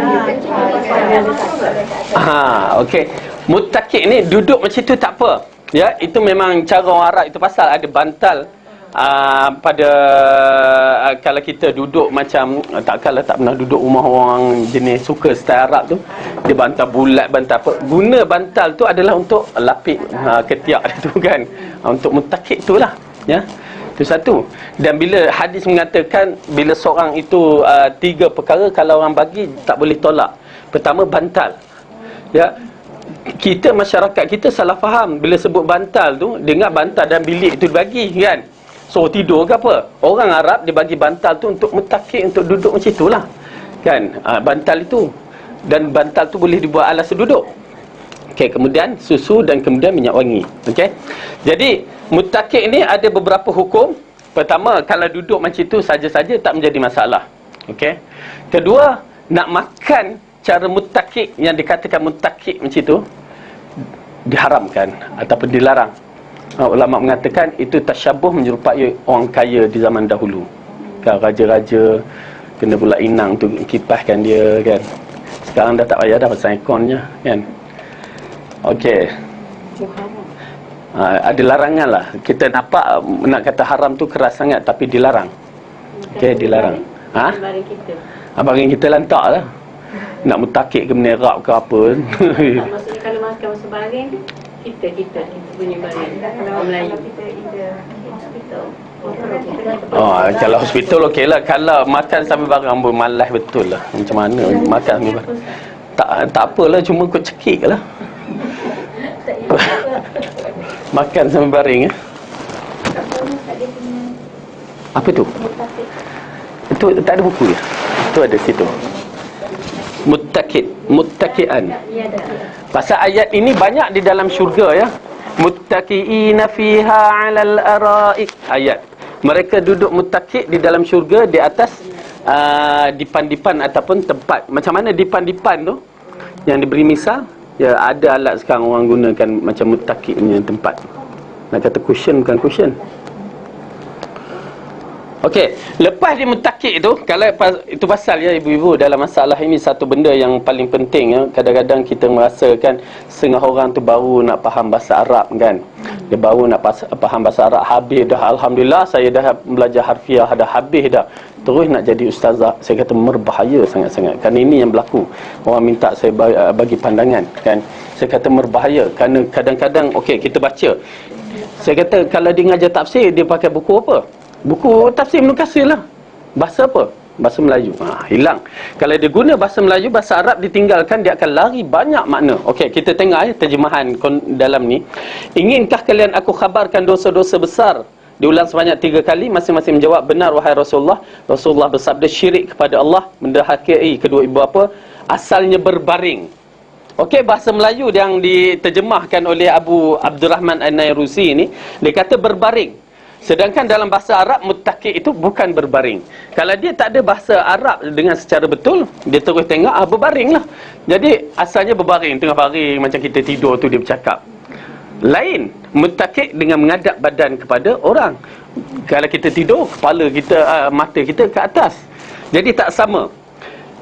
okey. Muttaqi ni duduk macam tu tak apa. Ya, itu memang cara orang Arab, itu pasal ada bantal pada kalau kita duduk macam takkanlah tak pernah duduk rumah orang jenis suka style Arab tu, dia bantal bulat, bantal apa, guna bantal tu adalah untuk lapik ketiak tu kan, untuk mutakik tu lah, ya. Itu satu. Dan bila hadis mengatakan bila seorang itu 3 perkara kalau orang bagi tak boleh tolak. Pertama, bantal. Ya. Kita masyarakat kita salah faham bila sebut bantal tu, dengar bantal dan bilik itu dibagi kan. So tidur ke apa? Orang Arab dia bagi bantal tu untuk mutakik, untuk duduk macam itulah. Kan? Bantal itu. Dan bantal tu boleh dibuat alas duduk. Okey, kemudian susu dan kemudian minyak wangi. Okey. Jadi mutakik ni ada beberapa hukum. Pertama, kalau duduk macam itu saja-saja tak menjadi masalah. Okey. Kedua, nak makan cara mutakik yang dikatakan mutakik macam itu diharamkan ataupun dilarang. Ulama mengatakan itu tasyabuh menyerupai orang kaya di zaman dahulu. Kan raja-raja kena pula inang tu kipaskan dia kan. Sekarang dah tak payah dah pasal ikonnya kan. Okey. Ada larangan lah. Kita nampak nak kata haram tu keras sangat, tapi dilarang. Okey, dilarang. Baring kita. Baring kita lantak lah. Nak mutakik ke menerap ke apa. Maksudnya kalau makan masa baring kita punya baring. Kalau Melayu kalau hospital okey lah. Kalau makan sambil barang pun malas betul lah. Macam mana makan sambil barang. Tak apalah, cuma kau cekik lah. Makan sambil baring Apa tu? Itu tak ada buku ya? Itu ada situ. Muttaki'an. Pasal ayat ini banyak di dalam syurga ya. Muttaki'ina fiha 'alal ara'ik. Ayat. Mereka duduk muttaki' di dalam syurga di atas dipan-dipan ataupun tempat. Macam mana dipan-dipan tu? Yang diberi misal, ya ada alat sekarang orang gunakan macam muttaki' punya tempat. Nak kata cushion bukan cushion. Okey, lepas dia mutakik itu, kalau itu pasal ya ibu-ibu, dalam masalah ini satu benda yang paling penting ya. Kadang-kadang kita merasakan setengah orang tu baru nak faham bahasa Arab kan. Dia baru nak faham bahasa Arab, habis dah, alhamdulillah saya dah belajar harfiah dah habis dah. Terus nak jadi ustazah, saya kata berbahaya sangat-sangat. Kerana ini yang berlaku. Orang minta saya bagi pandangan kan. Saya kata berbahaya kerana kadang-kadang okey kita baca. Saya kata kalau dia ngajar tafsir, dia pakai buku apa? Buku tafsir Ibn Katsir lah. Bahasa apa? Bahasa Melayu. Hilang. Kalau dia guna bahasa Melayu, bahasa Arab ditinggalkan, dia akan lari banyak makna. Okey, kita tengok terjemahan dalam ni. Inginkah kalian aku khabarkan dosa-dosa besar? Diulang sebanyak 3 kali, masing-masing menjawab, benar wahai Rasulullah. Rasulullah bersabda, syirik kepada Allah, mendahului kedua ibu bapa, asalnya berbaring. Okey, bahasa Melayu yang diterjemahkan oleh Abu Abdurrahman An-Nairusi ni, dia kata berbaring. Sedangkan dalam bahasa Arab, muttaki' itu bukan berbaring. Kalau dia tak ada bahasa Arab dengan secara betul, dia terus tengok, berbaring lah. Jadi, asalnya berbaring, tengah baring, macam kita tidur tu dia bercakap. Lain, muttaki' dengan menghadap badan kepada orang. Kalau kita tidur, kepala kita, mata kita ke atas. Jadi tak sama.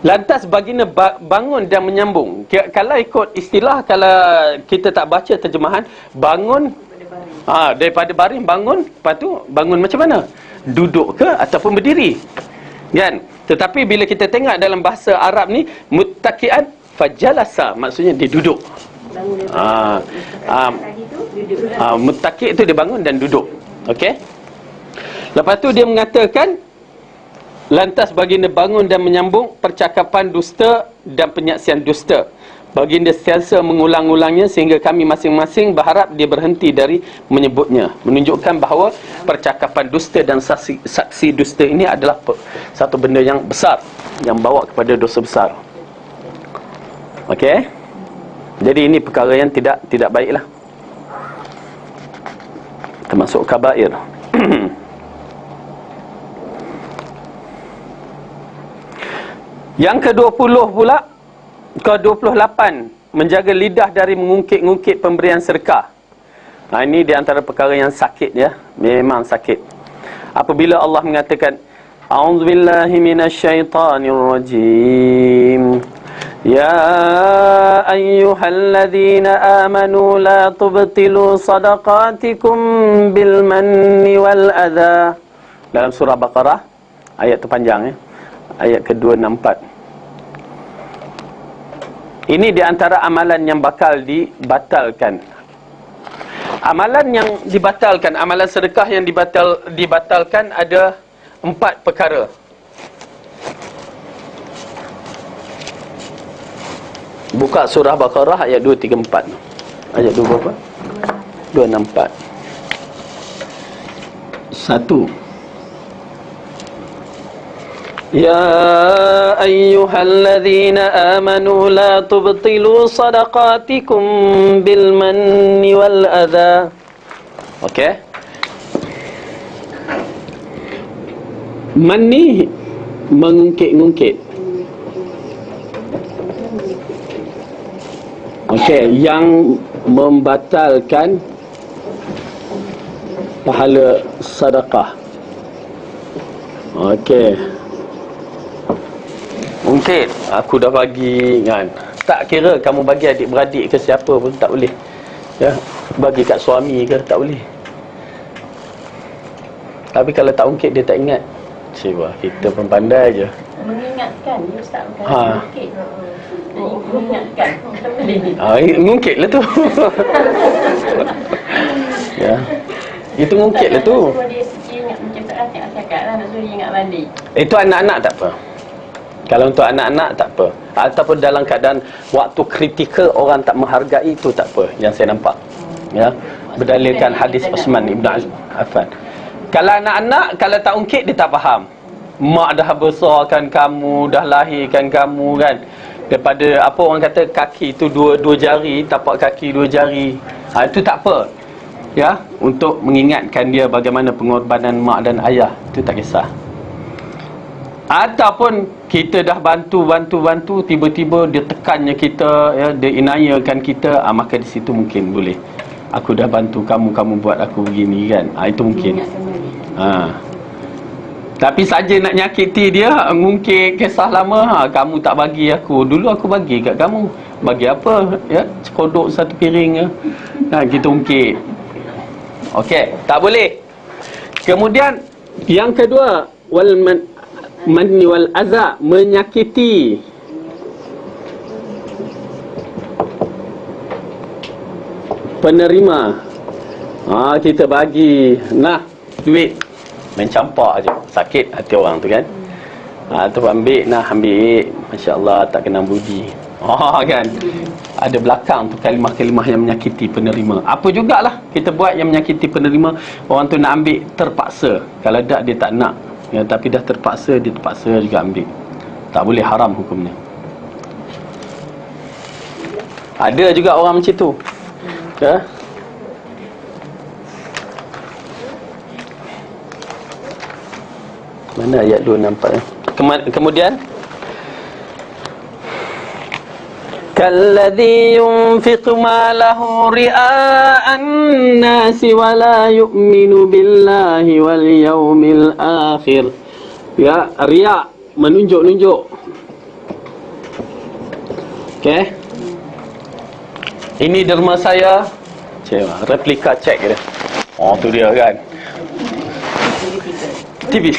Lantas baginda bangun dan menyambung. Kalau ikut istilah, kalau kita tak baca terjemahan, bangun daripada baring bangun, lepas tu bangun macam mana? Duduk ke ataupun berdiri? Kan? Tetapi bila kita tengok dalam bahasa Arab ni, muttaki'an fajalasa, maksudnya dia duduk. Muttaki' itu dia bangun dan duduk. Okey? Lepas tu dia mengatakan, lantas baginda bangun dan menyambung percakapan dusta dan penyaksian dusta. Baginda sentiasa mengulang-ulangnya sehingga kami masing-masing berharap dia berhenti dari menyebutnya. Menunjukkan bahawa percakapan dusta dan saksi dusta ini adalah satu benda yang besar, yang bawa kepada dosa besar. Okey? Jadi ini perkara yang tidak baiklah. Termasuk kabair. Yang ke-20 pula, ke-28, menjaga lidah dari mengungkit-ngungkit pemberian sedekah. Ini di antara perkara yang sakit ya, memang sakit. Apabila Allah mengatakan, A'udzubillahi minasyaitanirrajim. Ya ayyuhalladzina amanu la tubtilu sadaqatikum bil manni wal adha. Dalam surah Baqarah, ayat tu panjang ya. Ayat ke-264. Ini di antara amalan yang bakal dibatalkan. Amalan yang dibatalkan, amalan sedekah yang dibatalkan ada 4 perkara. Buka surah Baqarah ayat 234. Ayat 2 berapa? 264. 1. Ya ayyuhalladzina amanu la tubtilu sadaqatikum bil manni wal adha. Okey. Manni mengungkit-ungkit. Okey, yang membatalkan pahala sedekah. Okey. Mungkin aku dah bagi kan. Tak kira kamu bagi adik-beradik ke siapa pun tak boleh. Ya, bagi kat suami ke tak boleh. Tapi kalau tak ungkit dia tak ingat. Siapa kita pun pandai je. Mengingatkan dia Ustaz, bukan mungkin. Mengingatkan. Tak boleh. Ngungkitlah tu. Ya. Itu ngungkitlah tu. Suruh dia ingat macam tak cakap lah, nak suruh dia ingat balik. Itu anak-anak tak apa. Kalau untuk anak-anak tak apa. Ataupun dalam keadaan waktu kritikal orang tak menghargai, itu tak apa yang saya nampak. Ya. Berdalilkan hadis Uthman Ibn Affan. Kalau anak-anak, kalau tak ungkit dia tak faham. Mak dah besarkan kamu, dah lahirkan kamu kan. Daripada apa orang kata kaki tu dua jari, tapak kaki 2 jari. Itu tak apa. Ya, untuk mengingatkan dia bagaimana pengorbanan mak dan ayah, itu tak kisah. Ataupun kita dah bantu, tiba-tiba dia tekannya kita, ya, dia inayakan kita, maka di situ mungkin boleh. Aku dah bantu kamu, kamu buat aku begini kan. Itu mungkin. Tapi saja nak nyakiti dia, ngungkit kisah lama, kamu tak bagi aku. Dulu aku bagi kat kamu. Bagi apa? Ya, cekodok 1 piring ya. Kita ungkit. Okey, tak boleh. Kemudian yang kedua, wal manni wal adza, menyakiti. Penerima. Kita bagi duit, main campak je, sakit hati orang tu kan. Tu ambil, masya-Allah, tak kena budi. Kan. Ada belakang tu kalimah-kalimah yang menyakiti penerima. Apa jugalah kita buat yang menyakiti penerima. Orang tu nak ambil terpaksa. Kalau tak dia tak nak. Ya, tapi dah terpaksa, dia terpaksa juga ambil. Tak boleh, haram hukumnya. Ada juga orang macam tu. Ya. Mana ayat 264 ya? Kemudian kalladzi yunfiqu malahu ria'an nasi wa la yu'minu billahi wal yaumil akhir. Ya, riya, menunjuk-nunjuk. Okey. Ini derma saya. Replika cek dia. Tu dia kan. TV.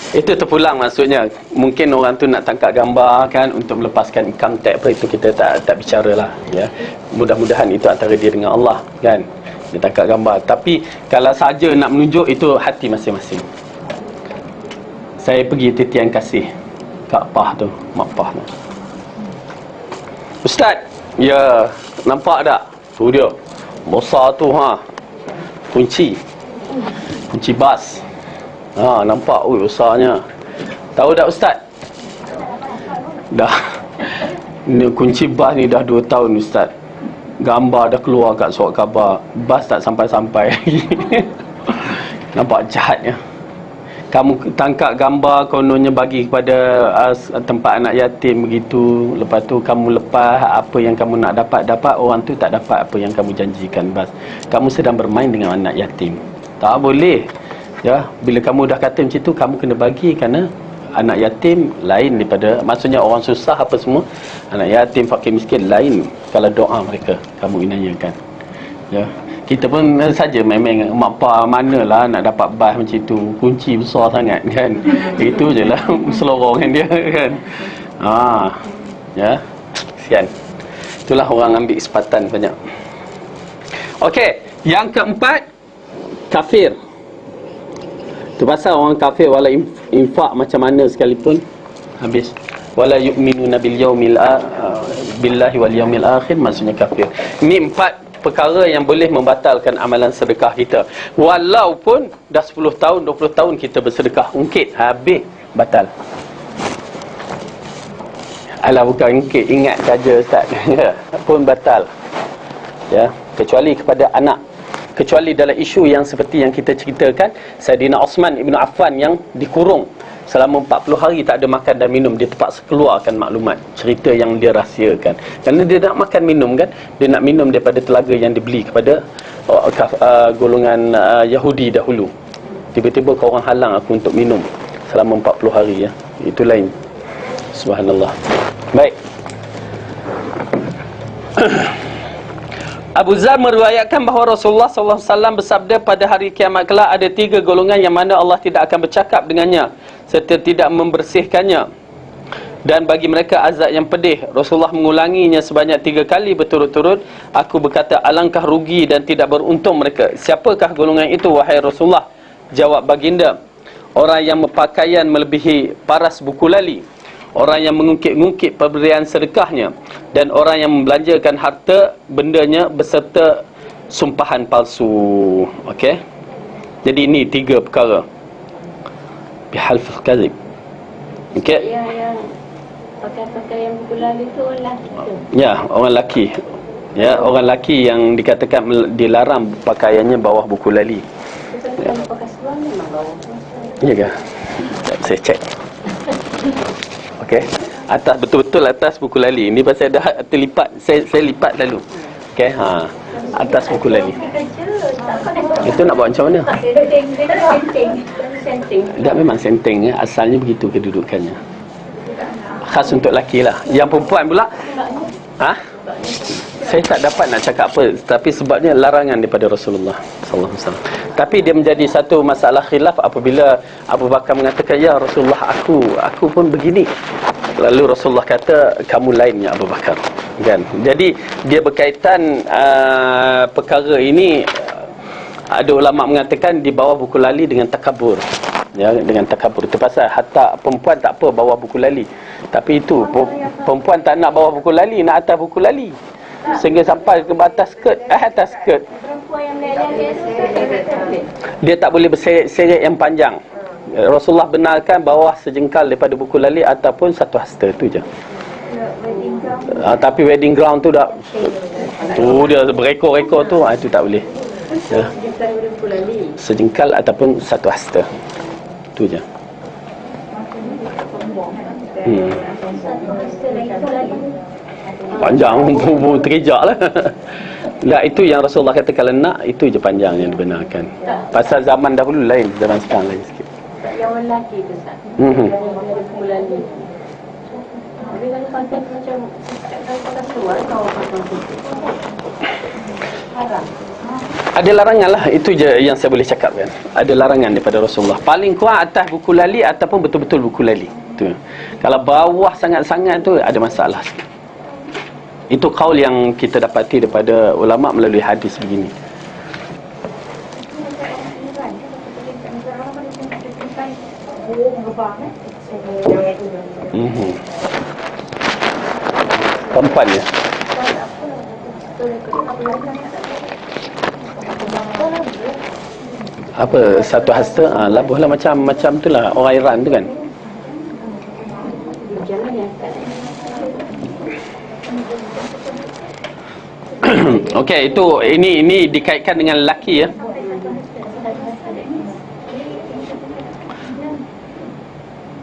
Itu terpulang maksudnya. Mungkin orang tu nak tangkap gambar kan, untuk melepaskan income tax apa, itu kita tak bicaralah ya. Mudah-mudahan itu antara dia dengan Allah kan. Dia tangkap gambar. Tapi kalau saja nak menunjuk, itu hati masing-masing. Saya pergi titian kasih Kak Pah tu, Mak Pah tu. Ustaz, ya, nampak tak? Tu dia. Besar tu Kunci bas. Nampak, besarnya. Tahu tak Ustaz? Dah. Ni kunci bas ni dah 2 tahun Ustaz. Gambar dah keluar kat surat khabar. Bas tak sampai-sampai lagi. Nampak jahatnya. Kamu tangkap gambar, kononnya bagi kepada tempat anak yatim begitu. Lepas tu kamu lepas apa yang kamu nak dapat, orang tu tak dapat apa yang kamu janjikan. Bas, kamu sedang bermain dengan anak yatim. Tak boleh. Ya, bila kamu dah kata macam tu, kamu kena bagi, kerana Anak yatim lain daripada, maksudnya orang susah apa semua. Anak yatim, fakir miskin lain kalau doa mereka kamu inayahkan. Ya. Kita pun saja main-main mak pa manalah nak dapat bas macam itu, kunci besar sangat kan. Itu je lah selorong dia kan. Ya. Kesian. Itulah orang ambil kesempatan banyak. Okey, yang keempat, kafir. Itu pasal orang kafir wala infak macam mana sekalipun habis. Wala yu'minuna billahi wal yaumil akhir, maksudnya kafir. Ini 4 perkara yang boleh membatalkan amalan sedekah kita. Walaupun dah 10 tahun, 20 tahun kita bersedekah, ungkit habis batal. Alah, bukan ungkit, ingat saja Ustaz. Pun batal. Ya, kecuali kepada anak. Kecuali dalam isu yang seperti yang kita ceritakan, Saidina Osman Ibn Affan yang dikurung selama 40 hari tak ada makan dan minum. Dia terpaksa keluarkan maklumat, cerita yang dia rahsiakan. Kerana dia nak makan minum kan, dia nak minum daripada telaga yang dibeli kepada golongan Yahudi dahulu. Tiba-tiba korang halang aku untuk minum selama 40 hari ya. Itu lain. Subhanallah. Baik. Abu Zar meriwayatkan bahawa Rasulullah SAW bersabda, pada hari kiamat kelak ada 3 golongan yang mana Allah tidak akan bercakap dengannya serta tidak membersihkannya, dan bagi mereka azab yang pedih. Rasulullah mengulanginya sebanyak 3 kali berturut-turut. Aku berkata, alangkah rugi dan tidak beruntung mereka. Siapakah golongan itu wahai Rasulullah? Jawab baginda, orang yang berpakaian melebihi paras buku lali, orang yang mengungkit-ungkit pemberian sedekahnya, dan orang yang membelanjakan harta bendanya beserta sumpahan palsu. Okey. Jadi ini 3 perkara. Bihalful kadhib. Okey. Yang pakai yang buku lalu tu orang lelaki tu. Ya, orang lelaki. Ya, orang lelaki yang dikatakan dilarang pakaiannya bawah buku lali. Kalau pakai seluar memang bawah. Ya ke? Saya cek. Okey. Atas, betul-betul atas buku lali. Ini pasal dah terlipat. Saya lipat lalu. Okey, atas buku lali. Itu nak buat macam mana? Tak, memang senting ya. Asalnya begitu kedudukannya. Khas untuk lelaki lah. Yang perempuan pula, saya tak dapat nak cakap apa, tapi sebabnya larangan daripada Rasulullah sallallahu alaihi wasallam. Tapi dia menjadi satu masalah khilaf apabila Abu Bakar mengatakan, ya Rasulullah, aku pun begini. Lalu Rasulullah kata, kamu lainnya Abu Bakar. Kan? Jadi dia berkaitan perkara ini. Ada ulama mengatakan di bawah buku lali dengan takabur. Ya, dengan takabur. Itu pasal hatta perempuan tak apa bawa buku lali. Tapi itu perempuan tak nak bawa buku lali, nak atas buku lali. Sehingga sampai ke atas skirt, atas skirt. Dia tak boleh berseret-seret yang panjang. Rasulullah benarkan bawah sejengkal daripada buku lali ataupun satu hasta, tu je. Tapi wedding gown tu dah, tu dia berekor-rekor tu, itu tak boleh. Ya. Sejengkal ataupun satu hasta, tu je. Panjang terkejak lah. Lah, itu yang Rasulullah kata kalau nak, itu je panjang yang dibenarkan. Pasal zaman dahulu lain, zaman sekarang lain sikit. Yang lelaki tu Ustaz. Yang bulan ni. Tapi kalau pakai macam kalau pakai seluar, kau pakai haram. Ada larangan lah. Itu je yang saya boleh cakap kan. Ada larangan daripada Rasulullah. Paling kurang atas buku lali ataupun betul-betul buku lali. Tu. Kalau bawah sangat-sangat tu ada masalah. Itu kaul yang kita dapati daripada ulama melalui hadis begini. Perempuan ya. Apa satu hasta, labuhlah macam tu lah orang Iran tu kan. Okey, itu ini dikaitkan dengan lelaki ya.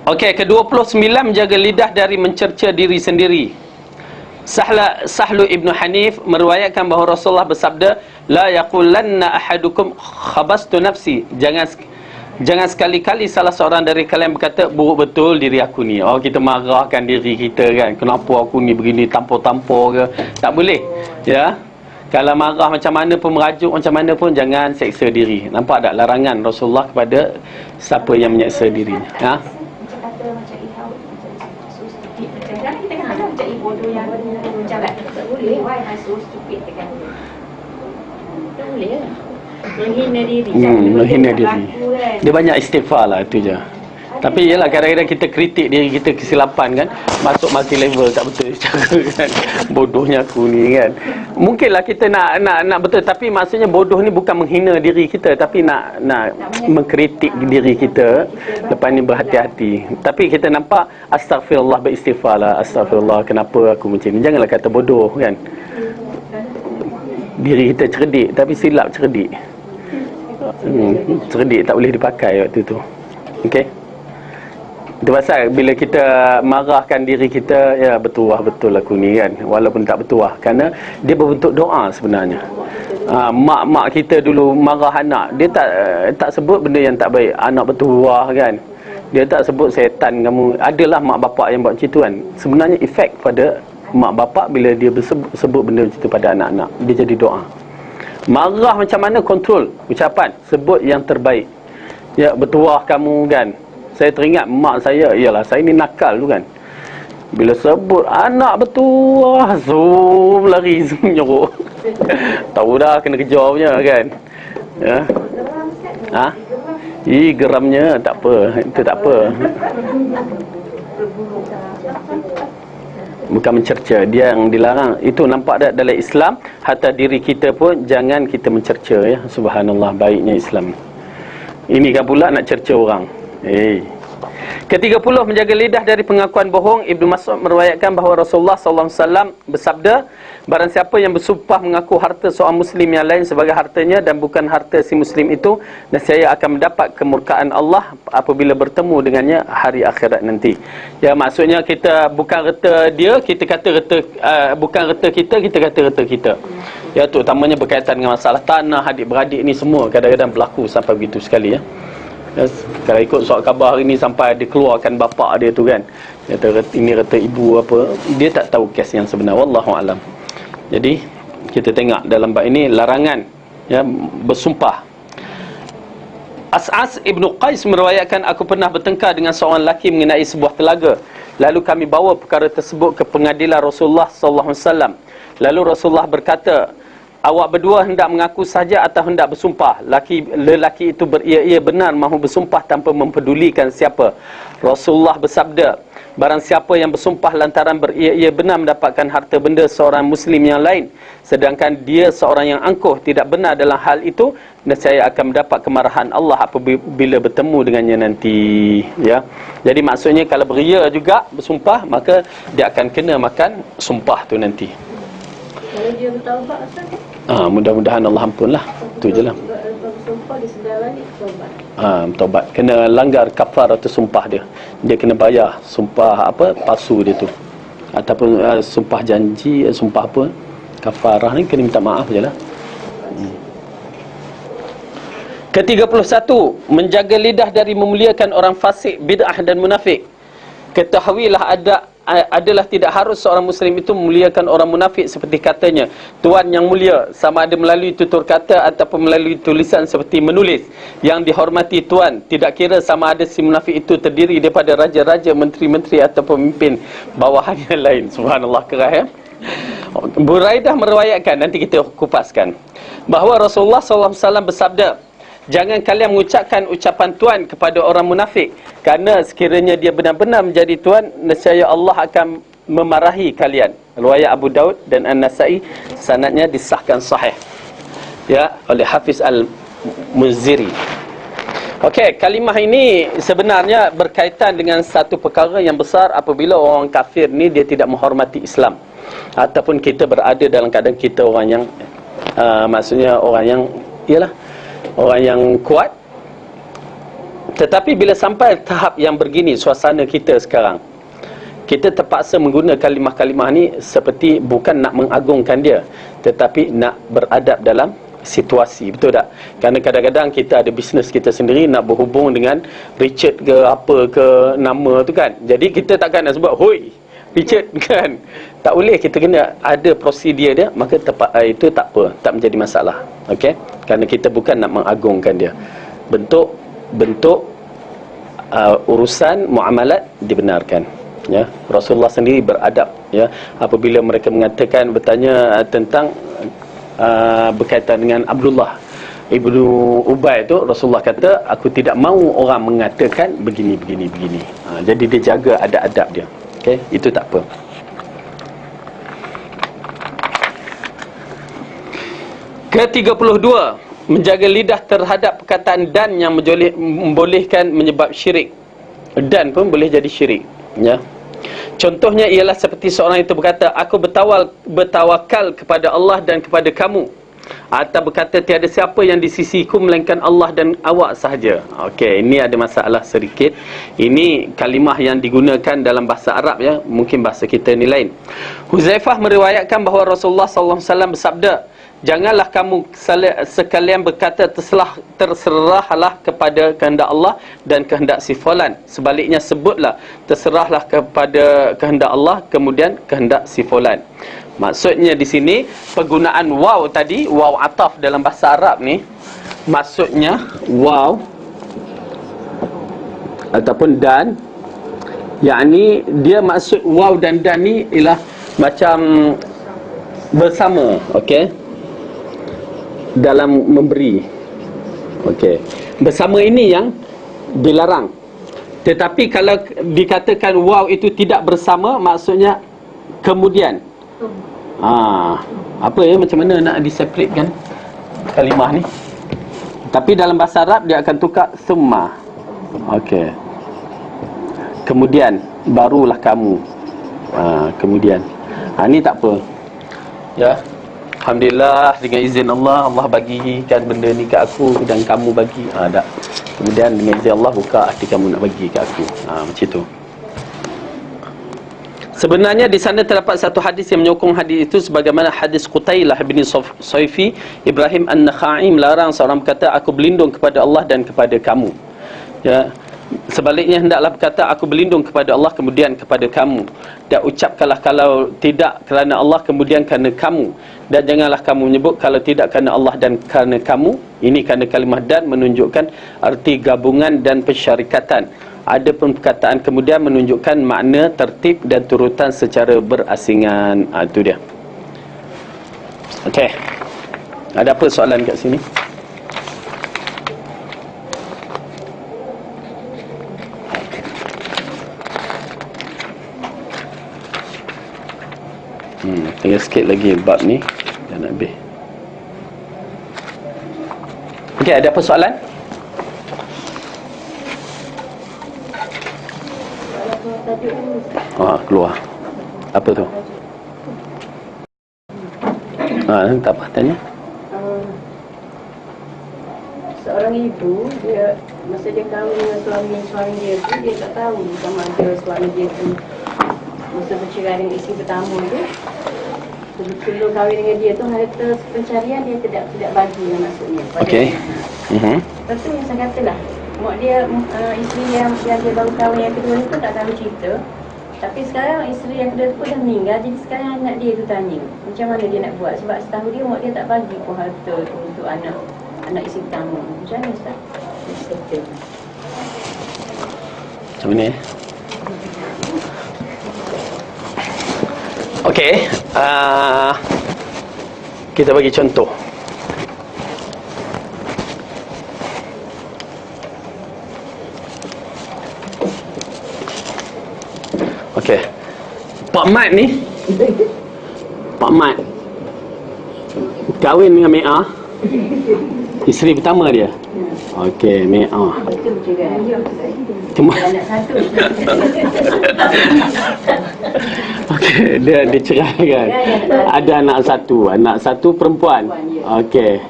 Okey, ke-29 menjaga lidah dari mencerca diri sendiri. Sahlu Ibn Hanif meriwayatkan bahawa Rasulullah bersabda, la yaqulanna ahadukum khabastu nafsi. Jangan sekali-kali salah seorang dari kalian berkata, buruk betul diri aku ni. Oh, kita marahkan diri kita kan. Kenapa aku ni begini, tampar-tampar ke. Tak boleh. Ya. Kalau marah macam mana pun, merajuk macam mana pun, jangan seksa diri. Nampak tak larangan Rasulullah kepada siapa yang menyeksa dirinya. Ha? Macam kata macam ihau, macam so stupid. Macam kita kan ada macam bodoh yang macam tak boleh. Why I so stupid kan. Tak boleh lah. Menghina diri. Menghina diri. Dia banyak istighfar lah, itu je. Tapi ialah kadang-kadang kita kritik diri kita kesilapan kan, masuk multi level tak betul cara kan. Bodohnya aku ni kan. Mungkinlah kita nak betul, tapi maksudnya bodoh ni bukan menghina diri kita, tapi nak mengkritik diri kita. Lepas ni berhati-hati. Tapi kita nampak astagfirullah, beristighfar lah. Astagfirullah, kenapa aku macam ni. Janganlah kata bodoh kan. Diri kita cerdik tapi silap cerdik. Cerdik tak boleh dipakai waktu tu. Okey. Itu pasal bila kita marahkan diri kita, ya bertuah betul aku ni kan, walaupun tak bertuah, kerana dia berbentuk doa sebenarnya. Mak kita dulu marah anak, dia tak sebut benda yang tak baik, anak bertuah kan. Dia tak sebut setan kamu. Adalah mak bapak yang buat macam tu kan. Sebenarnya efek pada mak bapak bila dia sebut benda macam tu pada anak-anak, dia jadi doa. Marah macam mana, kontrol ucapan, sebut yang terbaik. Ya bertuah kamu kan. Saya teringat mak saya, ialah saya ni nakal tu kan. Bila sebut anak bertuah, zoom lari, zoom nyorok. Tahu dah kena kejar punya kan. Ya. Ha? Geramnya tak apa, itu tak apa. Bukan mencerca, dia yang dilarang. Itu nampak tak dalam Islam, hatta diri kita pun jangan kita mencerca ya. Subhanallah, baiknya Islam. Ini kan pula nak cerca orang. Ke-30, menjaga lidah dari pengakuan bohong. Ibnu Mas'ud meriwayatkan bahawa Rasulullah SAW bersabda, barang siapa yang bersumpah mengaku harta seorang muslim yang lain sebagai hartanya dan bukan harta si muslim itu, nescaya akan mendapat kemurkaan Allah apabila bertemu dengannya hari akhirat nanti. Ya, maksudnya kita bukan reta dia, kita kata reta, bukan reta kita, kita kata reta kita. Ya, terutamanya berkaitan dengan masalah tanah, adik-beradik ni semua kadang-kadang berlaku sampai begitu sekali ya. Yes. Kalau ikut surat khabar hari ni sampai dia keluarkan bapak dia tu kan, kata ini reta ibu apa, dia tak tahu kes yang sebenar. Wallahu alam. Jadi kita tengok dalam bab ini larangan ya bersumpah. As'as Ibnu Qais meriwayatkan, aku pernah bertengkar dengan seorang lelaki mengenai sebuah telaga. Lalu kami bawa perkara tersebut ke pengadilan Rasulullah sallallahu alaihi wasallam. Lalu Rasulullah berkata, awak berdua hendak mengaku saja atau hendak bersumpah? Lelaki itu beria-ia benar mahu bersumpah tanpa mempedulikan siapa. Rasulullah bersabda, barang siapa yang bersumpah lantaran beria-ia benar mendapatkan harta benda seorang muslim yang lain, sedangkan dia seorang yang angkuh tidak benar dalam hal itu, nescaya akan mendapat kemarahan Allah apabila bertemu dengannya nanti ya. Jadi maksudnya kalau beria juga bersumpah, maka dia akan kena makan sumpah tu nanti. Kalau dia bertaubat asal kan? Mudah-mudahan Allah ampunlah. Itu je lah. Bersumpah dia sedar balik taubat. Taubat. Kena langgar kafar atau sumpah dia. Dia kena bayar sumpah apa palsu dia tu. Ataupun sumpah janji, sumpah apa? Kafarah ni kena minta maaf je lah. Ke-31, menjaga lidah dari memuliakan orang fasik, bid'ah dan munafik. Ketahuilah adalah tidak harus seorang muslim itu memuliakan orang munafik seperti katanya Tuan yang mulia, sama ada melalui tutur kata ataupun melalui tulisan seperti menulis. Yang dihormati Tuan, tidak kira sama ada si munafik itu terdiri daripada raja-raja, menteri-menteri atau pemimpin bawahannya lain. Subhanallah, kerah ya. Buraidah meriwayatkan, nanti kita kupaskan, bahawa Rasulullah SAW bersabda, jangan kalian mengucapkan ucapan Tuhan kepada orang munafik, kerana sekiranya dia benar-benar menjadi Tuhan, nescaya Allah akan memarahi kalian. Riwayat Abu Daud dan An-Nasai, sanadnya disahkan sahih ya oleh Hafiz Al-Munziri. Okey, kalimah ini sebenarnya berkaitan dengan satu perkara yang besar apabila orang kafir ni dia tidak menghormati Islam, ataupun kita berada dalam keadaan kita orang yang maksudnya orang yang ialah orang yang kuat. Tetapi bila sampai tahap yang begini suasana kita sekarang, kita terpaksa menggunakan kalimah-kalimah ni seperti bukan nak mengagungkan dia, tetapi nak beradab dalam situasi, betul tak? Kerana kadang-kadang kita ada bisnes kita sendiri nak berhubung dengan Richard ke apa ke nama tu kan. Jadi kita takkan nak sebut hoi Richard kan. Tak boleh, kita kena ada prosedur dia, maka itu tak apa, tak menjadi masalah. Okey? Kerana kita bukan nak mengagungkan dia. Bentuk urusan muamalat dibenarkan. Ya, Rasulullah sendiri beradab ya apabila mereka mengatakan bertanya tentang berkaitan dengan Abdullah Ibnu Ubay tu, Rasulullah kata aku tidak mahu orang mengatakan begini. Jadi dia jaga adab-adab dia. Okey, itu tak apa. Ke-32, menjaga lidah terhadap perkataan dan yang membolehkan menyebab syirik. Dan pun boleh jadi syirik, ya. Contohnya ialah seperti seorang itu berkata, aku bertawakal kepada Allah dan kepada kamu, atau berkata tiada siapa yang di sisiku melainkan Allah dan awak sahaja. Okey, ini ada masalah sedikit. Ini kalimah yang digunakan dalam bahasa Arab ya, mungkin bahasa kita ni lain. Huzaifah meriwayatkan bahawa Rasulullah sallallahu alaihi wasallam bersabda, janganlah kamu sekalian berkata terserahlah kepada kehendak Allah dan kehendak si fulan. Sebaliknya sebutlah terserahlah kepada kehendak Allah kemudian kehendak si fulan. Maksudnya di sini penggunaan waw tadi, waw ataf dalam bahasa Arab ni, maksudnya waw ataupun dan, yakni dia maksud waw dan ni ialah macam bersama, okey, dalam memberi. Okey, bersama ini yang dilarang. Tetapi kalau dikatakan waw itu tidak bersama, maksudnya kemudian. Apa ya, macam mana nak diseparatekan kalimah ni? Tapi dalam bahasa Arab dia akan tukar summa. Okey, kemudian barulah kamu. Kemudian ni tak apa ya. Alhamdulillah, dengan izin Allah, Allah bagikan benda ni kat aku dan kamu bagi. Tak. Kemudian dengan izin Allah buka hati kamu nak bagi kat aku. Macam tu. Sebenarnya di sana terdapat satu hadis yang menyokong hadis itu, sebagaimana hadis Qutailah bin Saifi Ibrahim An-Nakhai melarang seorang berkata aku berlindung kepada Allah dan kepada kamu. Ya. Sebaliknya hendaklah berkata aku berlindung kepada Allah kemudian kepada kamu, dan ucapkanlah kalau tidak kerana Allah kemudian kerana kamu, dan janganlah kamu menyebut kalau tidak kerana Allah dan kerana kamu. Ini kerana kalimah dan menunjukkan arti gabungan dan pensyarikatan. Ada pun perkataan kemudian menunjukkan makna tertib dan turutan secara berasingan. Itu dia. Okey, ada apa soalan kat sini? Tinggal sikit lagi bab ni dah nak habis. Okey, ada apa soalan? Keluar. Apa tu? Tak apa tanya. Seorang ibu, dia masa dia kahwin dengan suami dia tu, dia tak tahu sama ada suami dia tu masa bercerai dengan isteri pertama tu, sebelum kahwin dengan dia tu, harta pencarian dia tidak bagi lah maksudnya. Okey. Lepas tu yang saya katalah, mak dia, isteri yang dia baru kahwin yang kedua ni pun tak tahu cerita. Tapi sekarang isteri yang kedua tu pun dah meninggal. Jadi sekarang anak dia tu tanya macam mana dia nak buat. Sebab setahu dia mak dia tak bagi pun harta tu untuk anak isteri pertama. Macam mana Ustaz? Macam mana? Okey, kita bagi contoh. Okey, Pak Mat ni, Pak Mat kahwin dengan Mea, isteri pertama dia. Okey, Mea. Anak satu. Okey, dia cerai kan. Ada anak satu perempuan. Okey.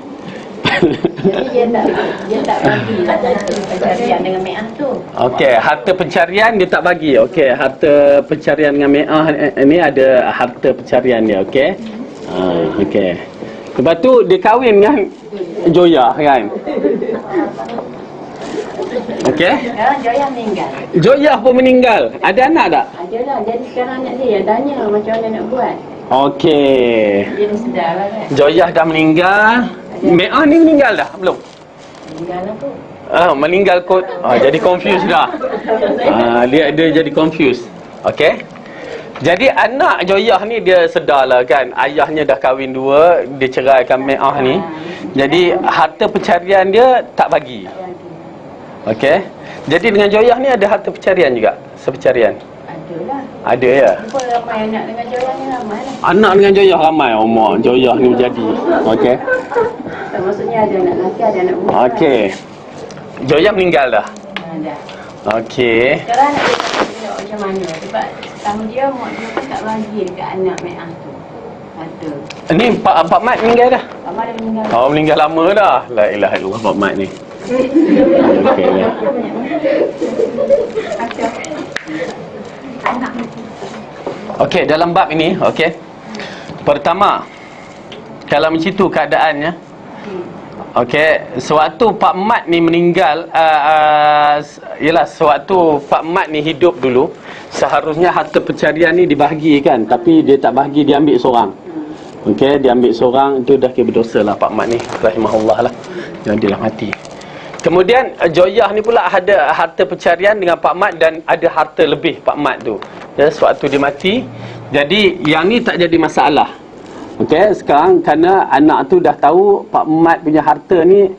Jadi dia tak bagi harta pencarian dengan Mea tu. Okey, harta pencarian dia tak bagi. Okey, harta pencarian dengan Mea ni ada harta pencarian dia, okey. Okey. Lepas tu dia kahwin dengan Joyah kan. Okey. Sekarang Joyah meninggal. Joyah pun meninggal. Ada anak tak? Ada lah. Jadi sekarang anak dia yang tanya macam mana nak buat. Okey. Dia dah sedar lah kan. Joyah dah meninggal. Me'ah ni meninggal dah? Belum? Meninggal lah tu. Meninggal kot. Jadi confused dah. Dia jadi confused. Okey. Jadi anak Joyah ni dia sedar lah kan, ayahnya dah kahwin dua, dia ceraikan Me'ah ni. Jadi harta pencarian dia tak bagi. Okey. Jadi dengan Joyah ni ada harta pencarian juga, sepencarian. Adalah. Ada ya. Apa ramai anak dengan Joyah ni ramai lah. Anak dengan Joyah ramai, mak Joyah ni jadi. Okey. Tak, maksudnya ada anak lelaki, ada anak perempuan. Okey. Joyah meninggal dah. Dah. Okey. Sekarang nak tengok macam mana. Sebab sama dia, mak dia pun tak bagi dekat anak Me'ah tu. Harta. Ni Pak Mat meninggal dah. Pak Mat dah meninggal. Oh, meninggal lama dah. La ilaha illallah Pak Mat ni. Okey dah. Okey, dalam bab ini, okey. Pertama, kalau macam tu keadaannya, okey, sewaktu Pak Mat ni meninggal, ialah sewaktu Pak Mat ni hidup dulu, seharusnya harta pencarian ni dibahagikan, tapi dia tak bahagi, dia ambil seorang. Okey, dia ambil seorang, itu dah kira berdosa lah Pak Mat ni, rahimahullah lah. Jadilah mati. Kemudian Joyah ni pula ada harta pencarian dengan Pak Mat dan ada harta lebih Pak Mat tu. Ya, sewaktu dia mati. Jadi yang ni tak jadi masalah. Okey, sekarang kerana anak tu dah tahu Pak Mat punya harta ni,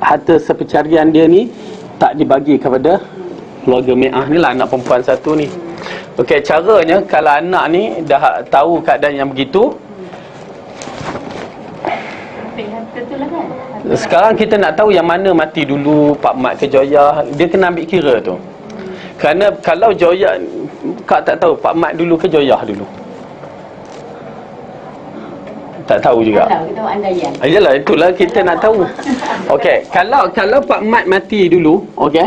harta sepencarian dia ni tak dibagi kepada keluarga Me'ah ni lah, anak perempuan satu ni. Okey, caranya kalau anak ni dah tahu keadaan yang begitu, Harta tu lah kan. sekarang kita nak tahu yang mana mati dulu, Pak Mat ke Joyah. Dia kena ambil kira tu. Kerana kalau Joyah, Kak tak tahu Pak Mat dulu ke Joyah dulu. Tak tahu juga. Kalau kita buat andaian. Yalah, itulah kita nak tahu. Okey, kalau Pak Mat mati dulu, okey,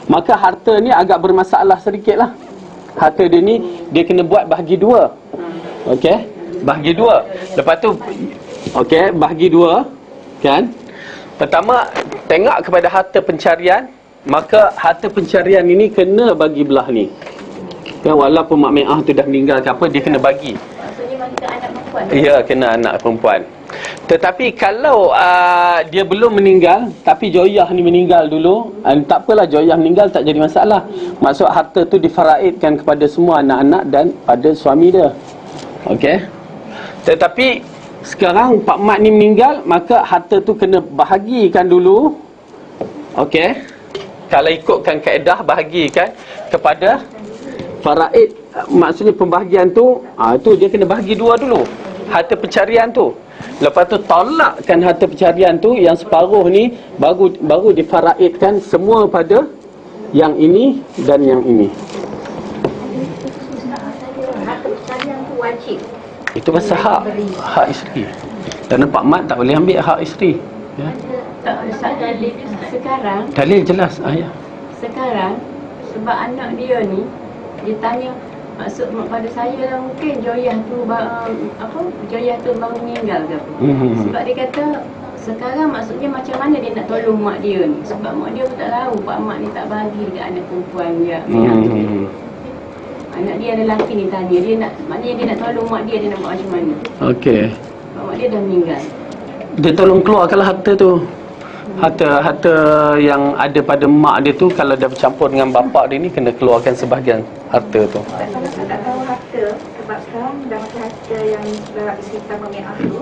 maka harta ni agak bermasalah sedikit lah. Harta dia ni, dia kena buat bahagi dua. Okey, bahagi dua. Lepas tu, okey, bahagi dua, kan? Pertama, tengok kepada harta pencarian, maka harta pencarian ini kena bagi belah ni. Kan, walaupun Mak Me'ah tu dah meninggal ke apa, dia kena bagi. Maksudnya bagi ke anak perempuan. Ya, kena anak perempuan. Tetapi kalau dia belum meninggal, tapi Joyah ni meninggal dulu, tak apalah, Joyah meninggal tak jadi masalah. Maksud harta tu difaraidkan kepada semua anak-anak dan pada suami dia. Okey. Tetapi sekarang Pak Mat ni meninggal, maka harta tu kena bahagikan dulu. Okey. Kalau ikutkan kaedah, bahagikan kepada faraid. Maksudnya pembahagian tu, tu dia kena bahagi dua dulu, harta pencarian tu. Lepas tu tolakkan harta pencarian tu, yang separuh ni baru difaraidkan semua pada yang ini dan yang ini. Harta pencarian tu wajib. Itu pasal hak isteri. Kerana Pak Mat tak boleh ambil hak isteri. Ya. Tak, dalil sekarang, Dalil jelas ayah. sekarang sebab anak dia ni, dia tanya, maksud pada saya lah, mungkin Joyah tu Joyah tu baru meninggal ke apa. Sebab dia kata sekarang maksudnya macam mana dia nak tolong mak dia ni, sebab mak dia pun tak tahu Pak Mat ni tak bagi dekat anak perempuan dia. Anak dia ada lelaki ni tanya, dia nak, maknanya dia nak tolong mak dia nak buat macam mana. Okey. Sebab mak dia dah meninggal. Dia tolong keluarkanlah harta tu. Harta yang ada pada mak dia tu, kalau dah bercampur dengan bapa dia ni, kena keluarkan sebahagian harta tu. Kalau saya tak tahu harta, sebab sekarang dah macam harta yang sebelah isteri sama Me'ah tu,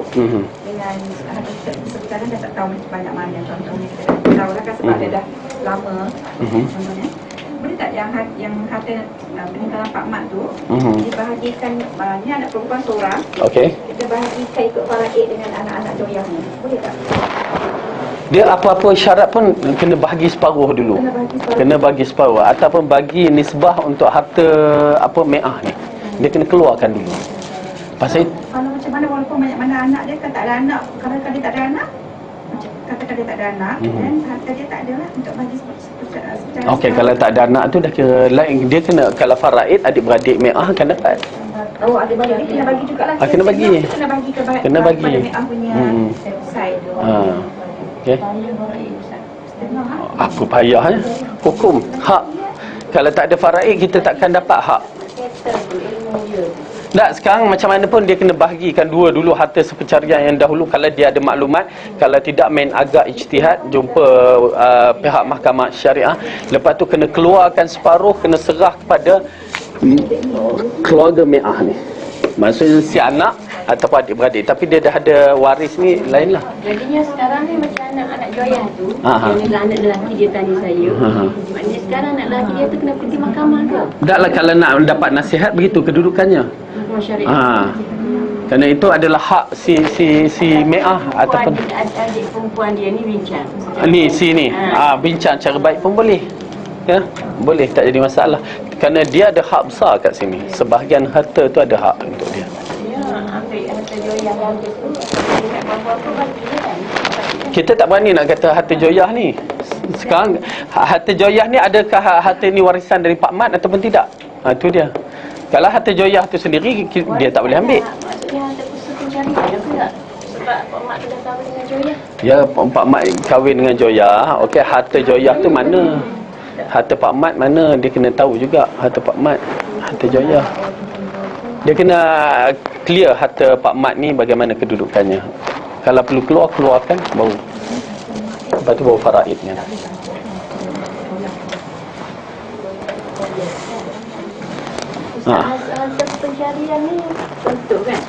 dengan harta sekarang dah tak tahu banyak mana contohnya. Kita tak tahu lah kan sebab dia dah lama contohnya. Boleh tak yang harta peninggalan Pak Mat tu dibahagikan, ni anak perempuan seorang, Okey. kita bahagikan ikut faraid dengan anak-anak Joyah ni, boleh tak? Dia apa-apa syarat pun kena bagi separuh dulu. Kena bagi separuh. Ataupun bagi nisbah untuk harta Me'ah ni. Dia kena keluarkan dulu. Pasal Kalau macam mana, walaupun banyak mana anak dia kan tak ada anak, kalau dia tak ada anak, katakan dia tak ada anak, dan harta dia tak ada lah untuk bagi secara okey, kalau tak ada anak tu dah kira lain. Dia kena, kalau faraid, adik-beradik Me'ah akan dapat. Oh, adik-beradik dia kena bagi jugalah. Kena bagi. Kena bagi Kena bagi. kepada Me'ah punya side tu. Okey. Apa payahnya? Hukum, hak. Kalau tak ada faraid, kita takkan dapat hak. Tak, sekarang macam mana pun dia kena bahagikan dua dulu harta sepencarian yang dahulu. Kalau dia ada maklumat, kalau tidak main agak ijtihad, jumpa pihak mahkamah syariah. Lepas tu kena keluarkan separuh, kena serah kepada keluarga Mi'ah ni, maksudnya si anak ataupun adik-beradik. Tapi dia dah ada waris ni, lain lah. Jadinya sekarang ni macam anak-anak Joyah tu, yang anak lelaki dia tanya saya, maknanya sekarang anak lelaki dia tu kena pergi mahkamah ke? Taklah, kalau nak dapat nasihat begitu kedudukannya. Syariah. Kerana itu adalah hak si Mi'ah ataupun adik perempuan dia ni bincang. ni sini. Bincang cara baik pun boleh. Ya, boleh, tak jadi masalah. Kerana dia ada hak besar kat sini. Sebahagian harta tu ada hak untuk dia. Ya, ambil harta Joyah yang tu. Apa-apa bagi dia kan. Kita tak berani nak kata harta Joyah ni. Sekarang harta Joyah ni, adakah harta ni warisan dari Pak Mat ataupun tidak? Itu dia. Kalau harta Joyah tu sendiri, dia tak boleh ambil. Maksudnya harta pusat pencarian pula. Sebab Pak Mat tu dah kahwin dengan Joyah. Ya, Pak Mat kahwin dengan Joyah. Okey, harta Joyah tu mana? Harta Pak Mat mana? Dia kena tahu juga harta Pak Mat, harta Joyah. Dia kena clear harta Pak Mat ni bagaimana kedudukannya. Kalau perlu keluarkan baru. Lepas tu baru faraidnya. Harta pencarian ni contoh kan.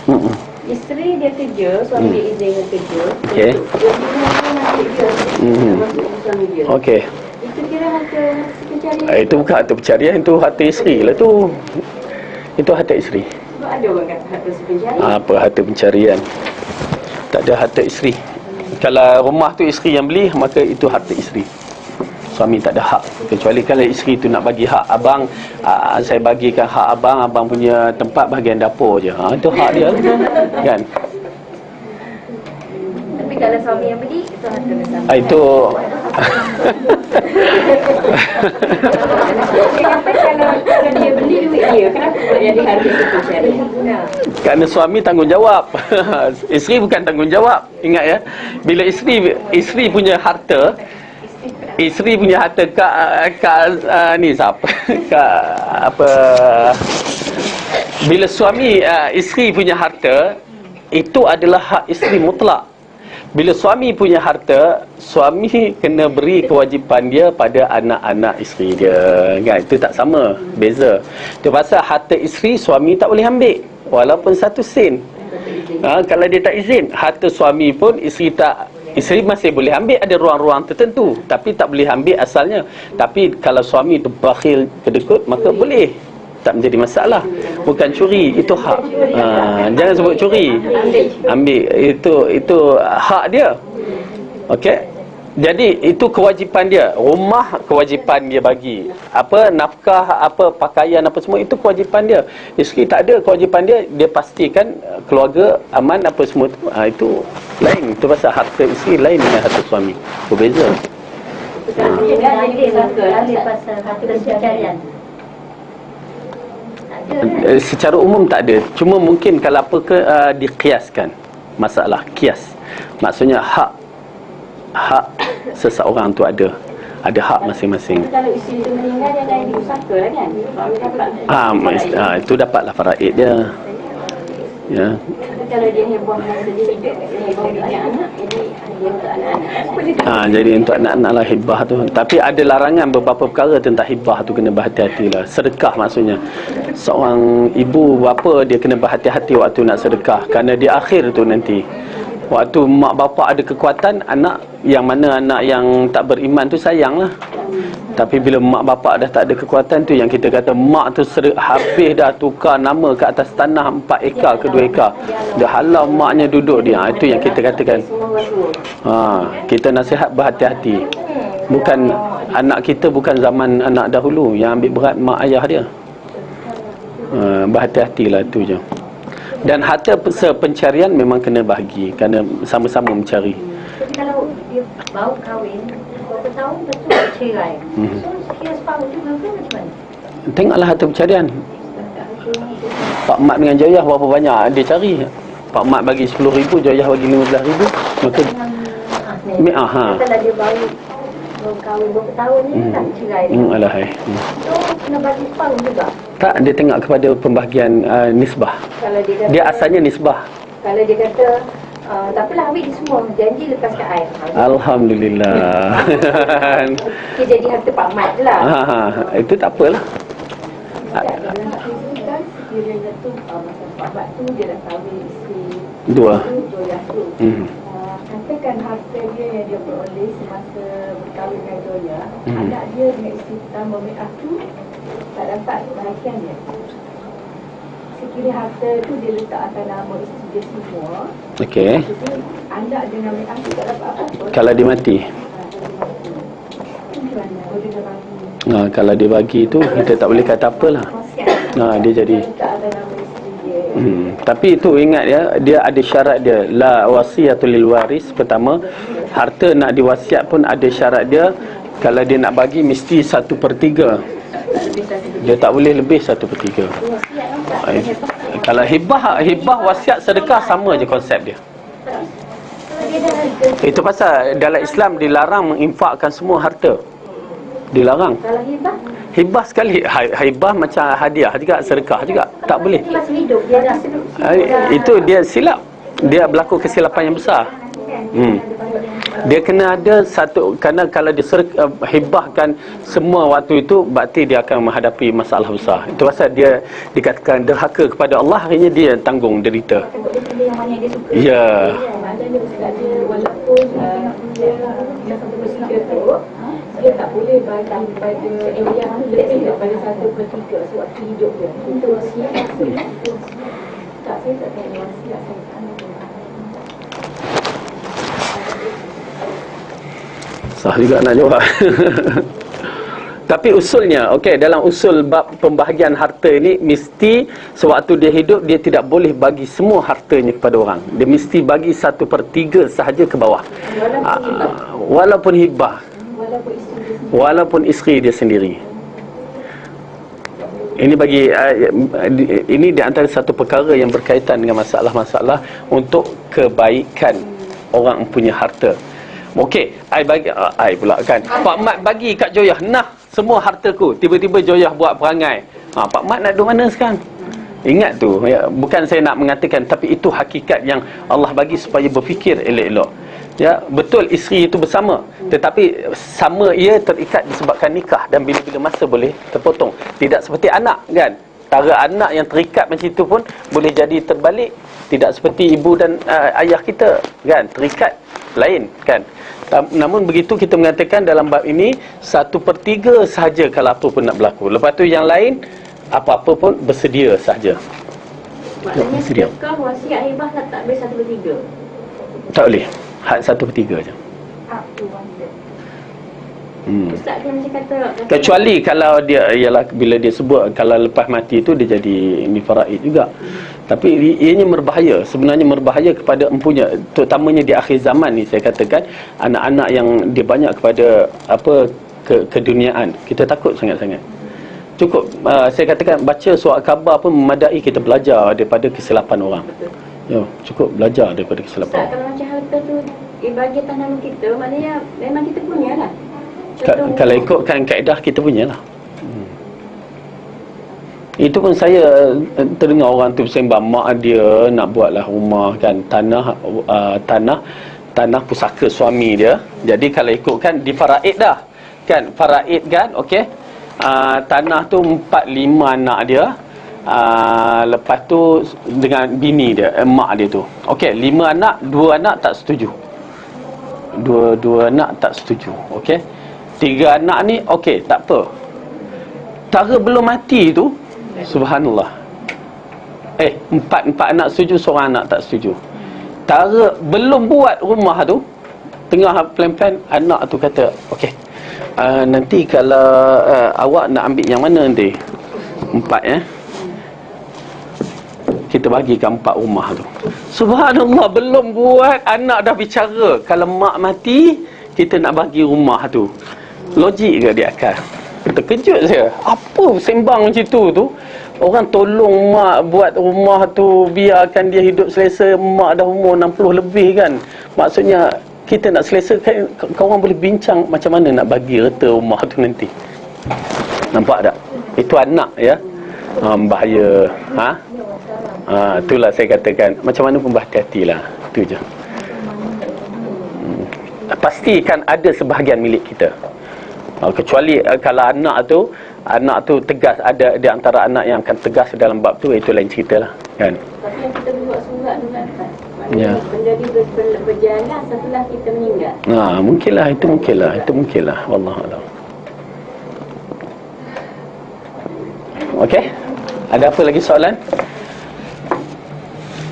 Isteri dia kerja, suami dia izin kerja. Okey. Dia nak dia masuk suami dia. Okey. Itu kira harta pencarian. Itu bukan harta pencarian, itu harta isteri lah tu. Itu harta isteri. Sebab ada orang kata harta pencarian. Apa harta pencarian? Tak ada harta isteri. Kalau rumah tu isteri yang beli, maka itu harta isteri. Suami tak ada hak. Kecuali kalau isteri tu nak bagi hak abang, saya bagikan hak abang, abang punya tempat bahagian dapur je. Itu hak dia kan. Tapi kalau suami yang beli, itu harta bersama. Itu Kenapa kalau dia beli duit dia, kenapa pula jadi harta pencarian? kerana suami tanggungjawab. Isteri bukan tanggungjawab. Ingat ya, bila isteri punya harta, isteri punya harta ni siapa? Apa? Bila suami isteri punya harta, itu adalah hak isteri mutlak. Bila suami punya harta, suami kena beri kewajipan dia pada anak-anak isteri dia. Kan? Itu tak sama, beza. Itu pasal harta isteri, suami tak boleh ambil walaupun 1 sen. Kalau dia tak izin, harta suami pun isteri masih boleh ambil, ada ruang-ruang tertentu, tapi tak boleh ambil asalnya. Tapi kalau suami tu bakhil, kedekut, maka boleh, tak menjadi masalah. Bukan curi, itu hak. Jangan sebut curi, ambil, itu hak dia. Okey, jadi itu kewajipan dia. Rumah kewajipan dia bagi, apa nafkah, apa pakaian, apa semua, itu kewajipan dia. Isteri tak ada kewajipan dia. Dia pastikan keluarga aman, apa semua tu. Itu lain. Itu pasal harta isteri lain dengan harta suami, berbeza. Jadi pasal harta pencarian. Secara umum tak ada. Cuma mungkin kalau apa ke dikiaskan. Masalah kias, maksudnya hak seseorang tu ada hak masing-masing. Kalau isteri tu meninggal, dia dah jadi pusaka lah kan? Dapat. Itu dapatlah faraid dia. Ya. Tapi kalau dia heboh masa dia hidup, heboh dia anak, jadi dia untuk anak-anak. Jadi untuk anak-anak lah hibah tu. Tapi ada larangan beberapa perkara tentang hibah tu, kena berhati-hati lah. Sedekah maksudnya, seorang ibu bapa dia kena berhati-hati waktu nak sedekah. Kerana di akhir tu nanti, waktu mak bapak ada kekuatan, anak yang tak beriman tu sayang lah. Tapi bila mak bapak dah tak ada kekuatan, tu yang kita kata mak tu habis dah, tukar nama ke atas tanah 4 ekar ke 2 ekar, dah halau maknya duduk dia. Itu yang kita katakan, kita nasihat berhati-hati. Bukan anak kita, bukan zaman anak dahulu yang ambil berat mak ayah dia. Berhati-hatilah, tu je. Dan harta pencarian memang kena bahagi, kerana sama-sama mencari. Tapi kalau dia baru kahwin, berapa tahun betul cerai. So kira separuh juga ke macam mana? Tengoklah harta pencarian. Pak Mat dengan Joyah berapa banyak dia cari. Pak Mat bagi 10,000, Joyah bagi 15,000. Maka ni. Mi'ah, ha. Kalau dia baru kahwin berapa tahun ni tak cerai dia. Alahai. So kena bagi pound juga. Tak, dia tengok kepada pembahagian nisbah. Kalau dia kata, Dia asalnya nisbah. kalau dia kata tak apalah, ambil dia semua, janji lepaskan air. Alhamdulillah. Dia jadi harta Pak Mat je lah. Itu tak apalah. Tak, dia bilang tak boleh kan, sekiranya tu masa Pak Mat tu dia dah kahwin isteri Dua. Joyah tu. Katakan harta dia yang dia peroleh semasa berkahwin dengan Joyah, anak dia dengan isteri pertama Mi'ah tu tak dapat perhatian dia. Sekiranya harta tu dia letak atas nama isteri dia semua, Okey. jadi anak dengan Mi'ah tu tak dapat apa-apa. Kalau dia mati. Macam mana? Oh, dia dah bagi. Kalau dia bagi tu, kita tak boleh kata apalah. Dia jadi. Letak atas nama isteri dia. Tapi itu ingat ya, dia ada syarat dia. La wasiyatul lil waris. Pertama, harta nak diwasiat pun ada syarat dia. Kalau dia nak bagi mesti 1/3. Dia tak boleh lebih 1/3. Kalau hibah wasiat sedekah sama je konsep dia. Itu pasal dalam Islam dilarang menginfakkan semua harta. Dilarang. Kalau hibah, Hibah sekali. Hibah macam hadiah juga, sedekah juga. Tak boleh. dia masih hidup, dia dah Itu dia silap. Dia berlaku kesilapan yang besar. Dia kena ada satu, kerana kalau dia hibahkan semua waktu itu, berarti dia akan menghadapi masalah besar. Itu pasal dia dikatakan derhaka kepada Allah, akhirnya dia tanggung derita. takut dia pilih yang mana yang dia suka. Ya. Maknanya dia walaupun dia satu bersikap tu, dia tak boleh bagi pada yang lebih daripada 1/3 sewaktu hidup dia. Itu wasiat. Tak, saya tak tahu wasiat saya tak tahu. Sah juga nak jawab. Tapi usulnya, dalam usul bab pembahagian harta ini, mesti sewaktu dia hidup, dia tidak boleh bagi semua hartanya kepada orang. Dia mesti bagi 1/3 sahaja ke bawah. Walaupun hibah. Walaupun isteri dia sendiri. Ini bagi ini di antara satu perkara yang berkaitan dengan masalah-masalah untuk kebaikan orang punya harta. Okey, I pula kan. Pak Mat bagi kat Joyah, nah semua hartaku. Tiba-tiba Joyah buat perangai. Pak Mat nak duduk mana sekarang? Ingat tu, ya, bukan saya nak mengatakan, tapi itu hakikat yang Allah bagi supaya berfikir elok-elok. Ya, betul isteri itu bersama, tetapi sama ia terikat disebabkan nikah, dan bila-bila masa boleh terpotong. Tidak seperti anak kan. Tara anak yang terikat macam itu pun boleh jadi terbalik. Tidak seperti ibu dan ayah kita kan, terikat lain kan. Namun begitu kita mengatakan dalam bab ini 1/3 sahaja kalau apa pun nak berlaku. Lepas tu yang lain apa-apa pun bersedia sahaja. Maknanya sedekah, wasiat, hibah tak boleh 1/3. Tak boleh. Had 1/3 je. Ustaz dia macam kata, Kecuali kalau dia ialah bila dia sebut kalau lepas mati tu dia jadi ini faraid juga. Tapi ianya berbahaya, sebenarnya berbahaya kepada empunya, terutamanya di akhir zaman ni. Saya katakan anak-anak yang dia banyak kepada keduniaan, kita takut sangat-sangat. Cukup saya katakan baca surat khabar pun memadai kita belajar daripada kesilapan orang. Ya, cukup belajar daripada kesilapan. Ustaz, kalau macam harta tu bagi atas nama kita, maknanya memang kita punya lah. Kalau ikutkan kaedah kita punya lah. Itu pun saya terdengar orang tu sembang, mak dia nak buatlah rumah kan, tanah pusaka suami dia. Jadi kalau ikutkan di faraid dah kan, faraid kan, okey. Tanah tu 4-5 anak dia. Lepas tu dengan bini dia, mak dia tu. Okey, 5 anak, 2 anak tak setuju. Dua anak tak setuju. Okey. 3 anak ni okey, tak apa. Tara belum mati tu, subhanallah. 4 anak setuju, seorang anak tak setuju. Tara belum buat rumah tu, tengah plan-plan, anak tu kata, okey, nanti kalau awak nak ambil yang mana nanti? 4 kita bagikan 4 rumah tu. Subhanallah, belum buat anak dah bicara, kalau mak mati kita nak bagi rumah tu. Logik ke di akal? Terkejut saya. Apa sembang macam tu? Orang tolong mak buat rumah tu, biarkan dia hidup selesa. Mak dah umur 60 lebih kan. Maksudnya kita nak selesakan, kawan boleh bincang macam mana nak bagi reta rumah tu nanti. Nampak tak? Itu anak ya. Bahaya. Itulah saya katakan, macam mana pun berhati-hatilah. Itu je. Pastikan ada sebahagian milik kita. Kecuali kalau anak tu tegas, ada di antara anak yang akan tegas dalam bab tu, itu lain cerita lah kan. Tapi yang kita buat surat tu kan, Ya. menjadi berjalan setelah kita meninggal. Mungkinlah, itu mungkinlah. Wallahualam. Okey. Ada apa lagi soalan?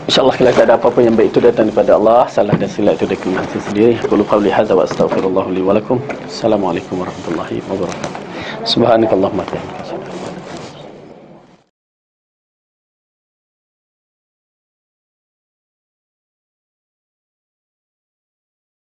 InsyaAllah kalau tak ada apa-apa yang baik itu datang daripada Allah, salah dan silap itu dari kelemahan saya sendiri. Qul qawli hadza wa astaghfirullah li wa lakum. Assalamualaikum warahmatullahi wabarakatuh. Subhanakallahumma wa bihamdika.